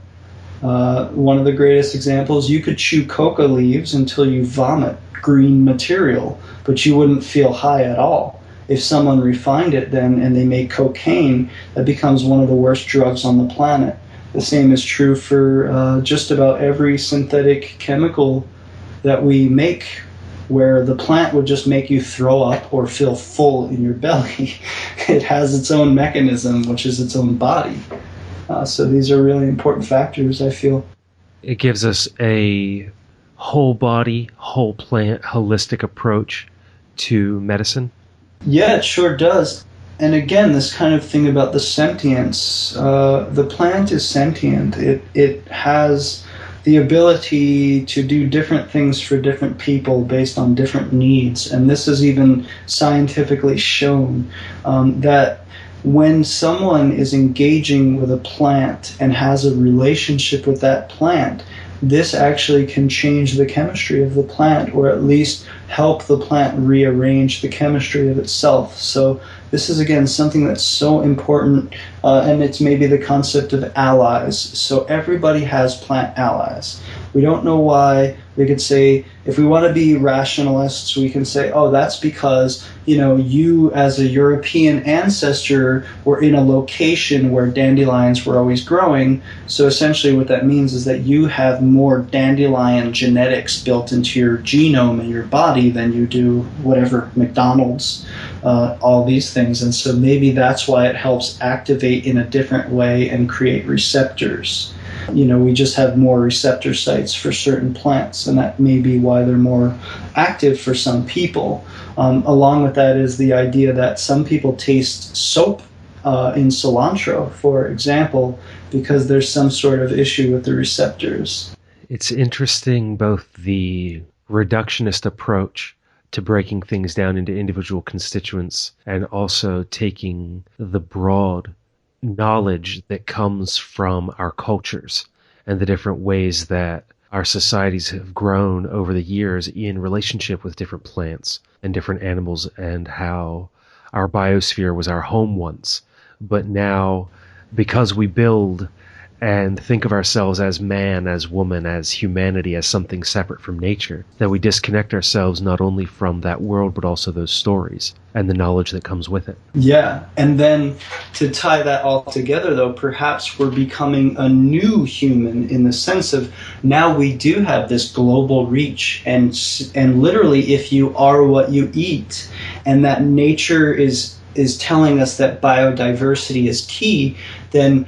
One of the greatest examples, you could chew coca leaves until you vomit green material, but you wouldn't feel high at all. If someone refined it then and they make cocaine, that becomes one of the worst drugs on the planet. The same is true for just about every synthetic chemical that we make, where the plant would just make you throw up or feel full in your belly. It has its own mechanism, which is its own body. So these are really important factors, I feel. It gives us a whole body, whole plant, holistic approach to medicine. Yeah, it sure does. And again, this kind of thing about the sentience. The plant is sentient. It has the ability to do different things for different people based on different needs. And this is even scientifically shown that when someone is engaging with a plant and has a relationship with that plant, this actually can change the chemistry of the plant, or at least help the plant rearrange the chemistry of itself. So this is, again, something that's so important, and it's maybe the concept of allies. So everybody has plant allies. We don't know why. We could say, if we want to be rationalists, we can say, oh, that's because, you as a European ancestor were in a location where dandelions were always growing. So essentially what that means is that you have more dandelion genetics built into your genome in your body than you do whatever, McDonald's, all these things. And so maybe that's why it helps activate in a different way and create receptors. We just have more receptor sites for certain plants, and that may be why they're more active for some people. Along with that is the idea that some people taste soap in cilantro, for example, because there's some sort of issue with the receptors. It's interesting, both the reductionist approach to breaking things down into individual constituents and also taking the broad knowledge that comes from our cultures and the different ways that our societies have grown over the years in relationship with different plants and different animals, and how our biosphere was our home once. But now, because we build and think of ourselves as man, as woman, as humanity, as something separate from nature, that we disconnect ourselves not only from that world, but also those stories and the knowledge that comes with it. Yeah, and then to tie that all together, though, perhaps we're becoming a new human in the sense of now we do have this global reach, and literally, if you are what you eat, and that nature is telling us that biodiversity is key, then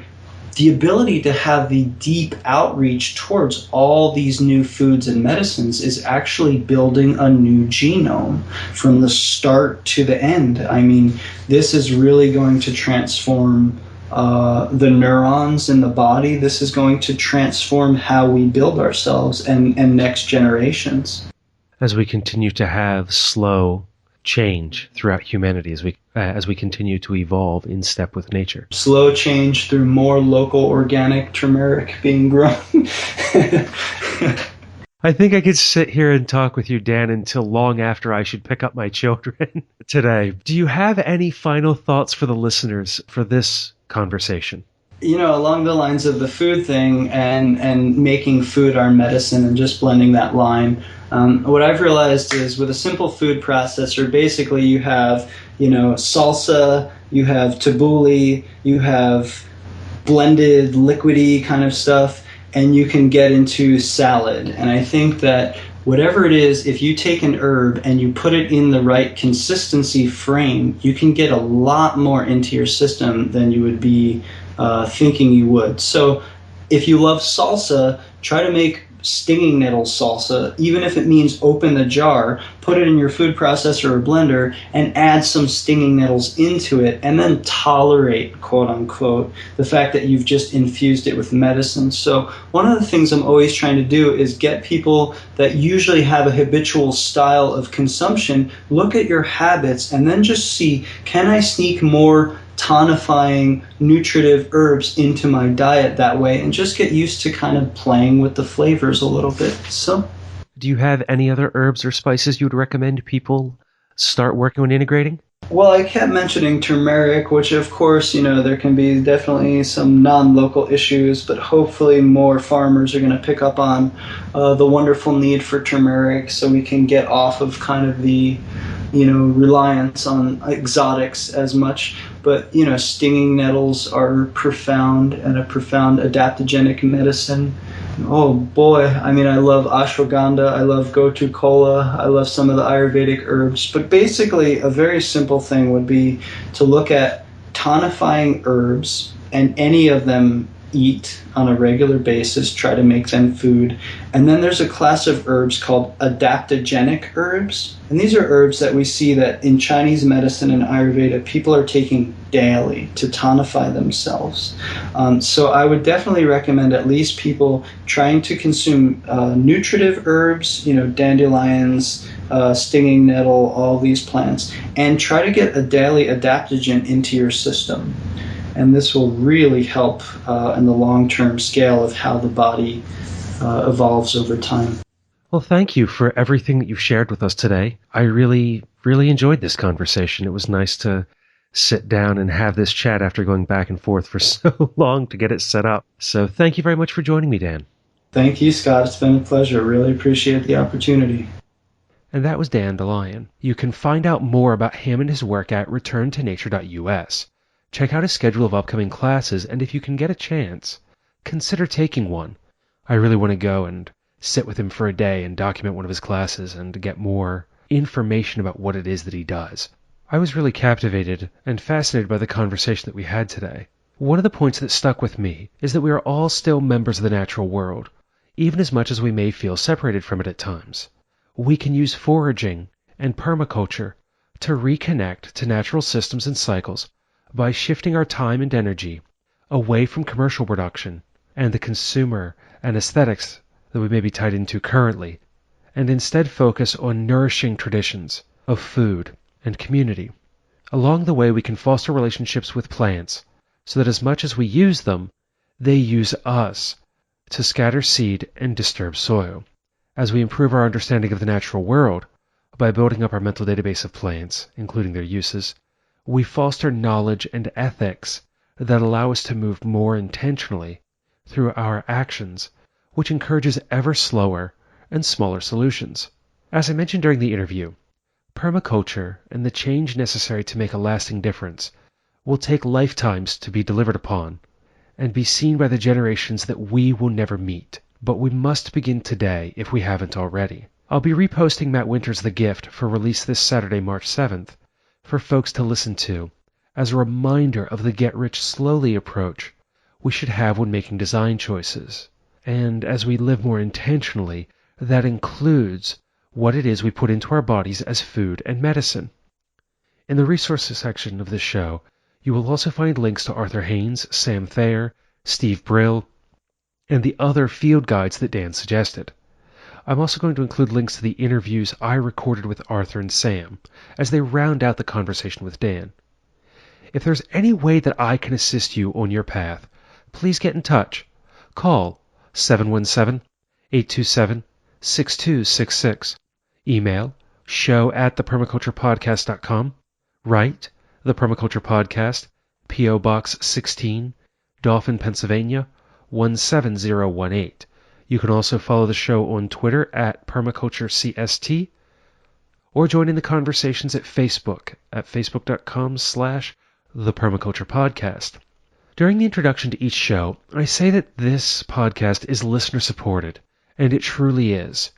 the ability to have the deep outreach towards all these new foods and medicines is actually building a new genome from the start to the end. I mean, this is really going to transform the neurons in the body. This is going to transform how we build ourselves and next generations. As we continue to have slow change throughout humanity, as we continue to evolve in step with nature. Slow change through more local organic turmeric being grown. I think I could sit here and talk with you, Dan, until long after I should pick up my children today. Do you have any final thoughts for the listeners for this conversation? You know, along the lines of the food thing and making food our medicine and just blending that line, what I've realized is with a simple food processor, basically you have, salsa, you have tabbouleh, you have blended liquidy kind of stuff, and you can get into salad. And I think that whatever it is, if you take an herb and you put it in the right consistency frame, you can get a lot more into your system than you would be thinking you would. So if you love salsa, try to make stinging nettle salsa, even if it means open the jar, put it in your food processor or blender, and add some stinging nettles into it, and then tolerate, quote unquote, the fact that you've just infused it with medicine. So one of the things I'm always trying to do is get people that usually have a habitual style of consumption, look at your habits, and then just see, can I sneak more tonifying nutritive herbs into my diet that way, and just get used to kind of playing with the flavors a little bit. So, do you have any other herbs or spices you would recommend people start working on integrating? Well, I kept mentioning turmeric, which of course, there can be definitely some non-local issues, but hopefully more farmers are going to pick up on the wonderful need for turmeric so we can get off of kind of the reliance on exotics as much. But, stinging nettles are profound and a profound adaptogenic medicine. Oh boy, I mean, I love ashwagandha, I love gotu kola, I love some of the Ayurvedic herbs. But basically, a very simple thing would be to look at tonifying herbs, and any of them eat on a regular basis, try to make them food. And then there's a class of herbs called adaptogenic herbs. And these are herbs that we see that in Chinese medicine and Ayurveda, people are taking daily to tonify themselves. So I would definitely recommend at least people trying to consume nutritive herbs, dandelions, stinging nettle, all these plants, and try to get a daily adaptogen into your system. And this will really help in the long-term scale of how the body evolves over time. Well, thank you for everything that you've shared with us today. I really, really enjoyed this conversation. It was nice to sit down and have this chat after going back and forth for so long to get it set up. So thank you very much for joining me, Dan. Thank you, Scott. It's been a pleasure. Really appreciate the opportunity. And that was Dan DeLion. You can find out more about him and his work at returntonature.us. Check out his schedule of upcoming classes, and if you can get a chance, consider taking one. I really want to go and sit with him for a day and document one of his classes and get more information about what it is that he does. I was really captivated and fascinated by the conversation that we had today. One of the points that stuck with me is that we are all still members of the natural world, even as much as we may feel separated from it at times. We can use foraging and permaculture to reconnect to natural systems and cycles by shifting our time and energy away from commercial production and the consumer anesthetics that we may be tied into currently, and instead focus on nourishing traditions of food and community. Along the way, we can foster relationships with plants so that as much as we use them, they use us, to scatter seed and disturb soil. As we improve our understanding of the natural world by building up our mental database of plants, including their uses, we foster knowledge and ethics that allow us to move more intentionally through our actions, which encourages ever slower and smaller solutions. As I mentioned during the interview, permaculture and the change necessary to make a lasting difference will take lifetimes to be delivered upon and be seen by the generations that we will never meet. But we must begin today if we haven't already. I'll be reposting Matt Winter's The Gift for release this Saturday, March 7th, for folks to listen to as a reminder of the get-rich-slowly approach we should have when making design choices. And as we live more intentionally, that includes what it is we put into our bodies as food and medicine. In the resources section of this show, you will also find links to Arthur Haynes, Sam Thayer, Steve Brill, and the other field guides that Dan suggested. I'm also going to include links to the interviews I recorded with Arthur and Sam as they round out the conversation with Dan. If there's any way that I can assist you on your path, please get in touch. Call 717-827-6266. Email show@thepermaculturepodcast.com. Write The Permaculture Podcast, P.O. Box 16, Dauphin, Pennsylvania, 17018. You can also follow the show on Twitter @PermacultureCST or join in the conversations at Facebook at facebook.com/thepermaculturepodcast. During the introduction to each show, I say that this podcast is listener-supported, and it truly is.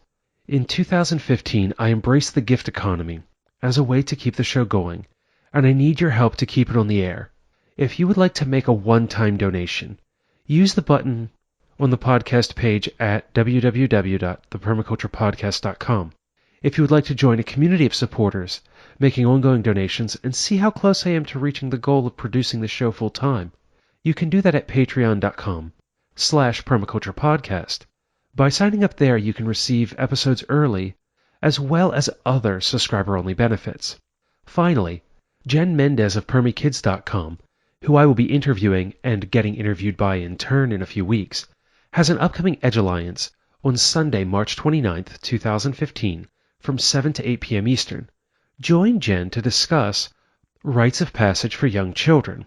In 2015, I embraced the gift economy as a way to keep the show going, and I need your help to keep it on the air. If you would like to make a one-time donation, use the button on the podcast page at www.thepermaculturepodcast.com. If you would like to join a community of supporters making ongoing donations and see how close I am to reaching the goal of producing the show full-time, you can do that at patreon.com/permaculturepodcast. By signing up there, you can receive episodes early, as well as other subscriber-only benefits. Finally, Jen Mendez of PermiKids.com, who I will be interviewing and getting interviewed by in turn in a few weeks, has an upcoming Edge Alliance on Sunday, March 29th, 2015, from 7 to 8 p.m. Eastern. Join Jen to discuss rites of passage for young children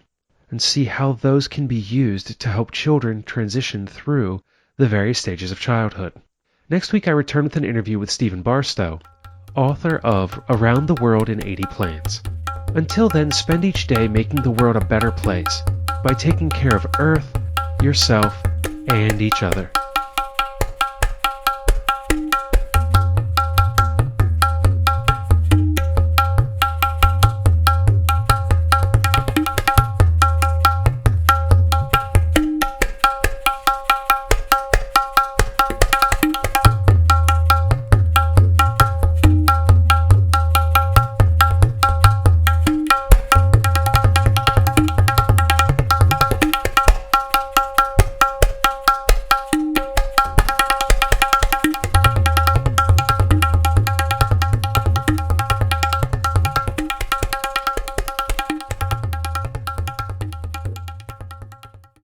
and see how those can be used to help children transition through the various stages of childhood. Next week, I return with an interview with Stephen Barstow, author of Around the World in 80 Plants. Until then, spend each day making the world a better place by taking care of Earth, yourself, and each other.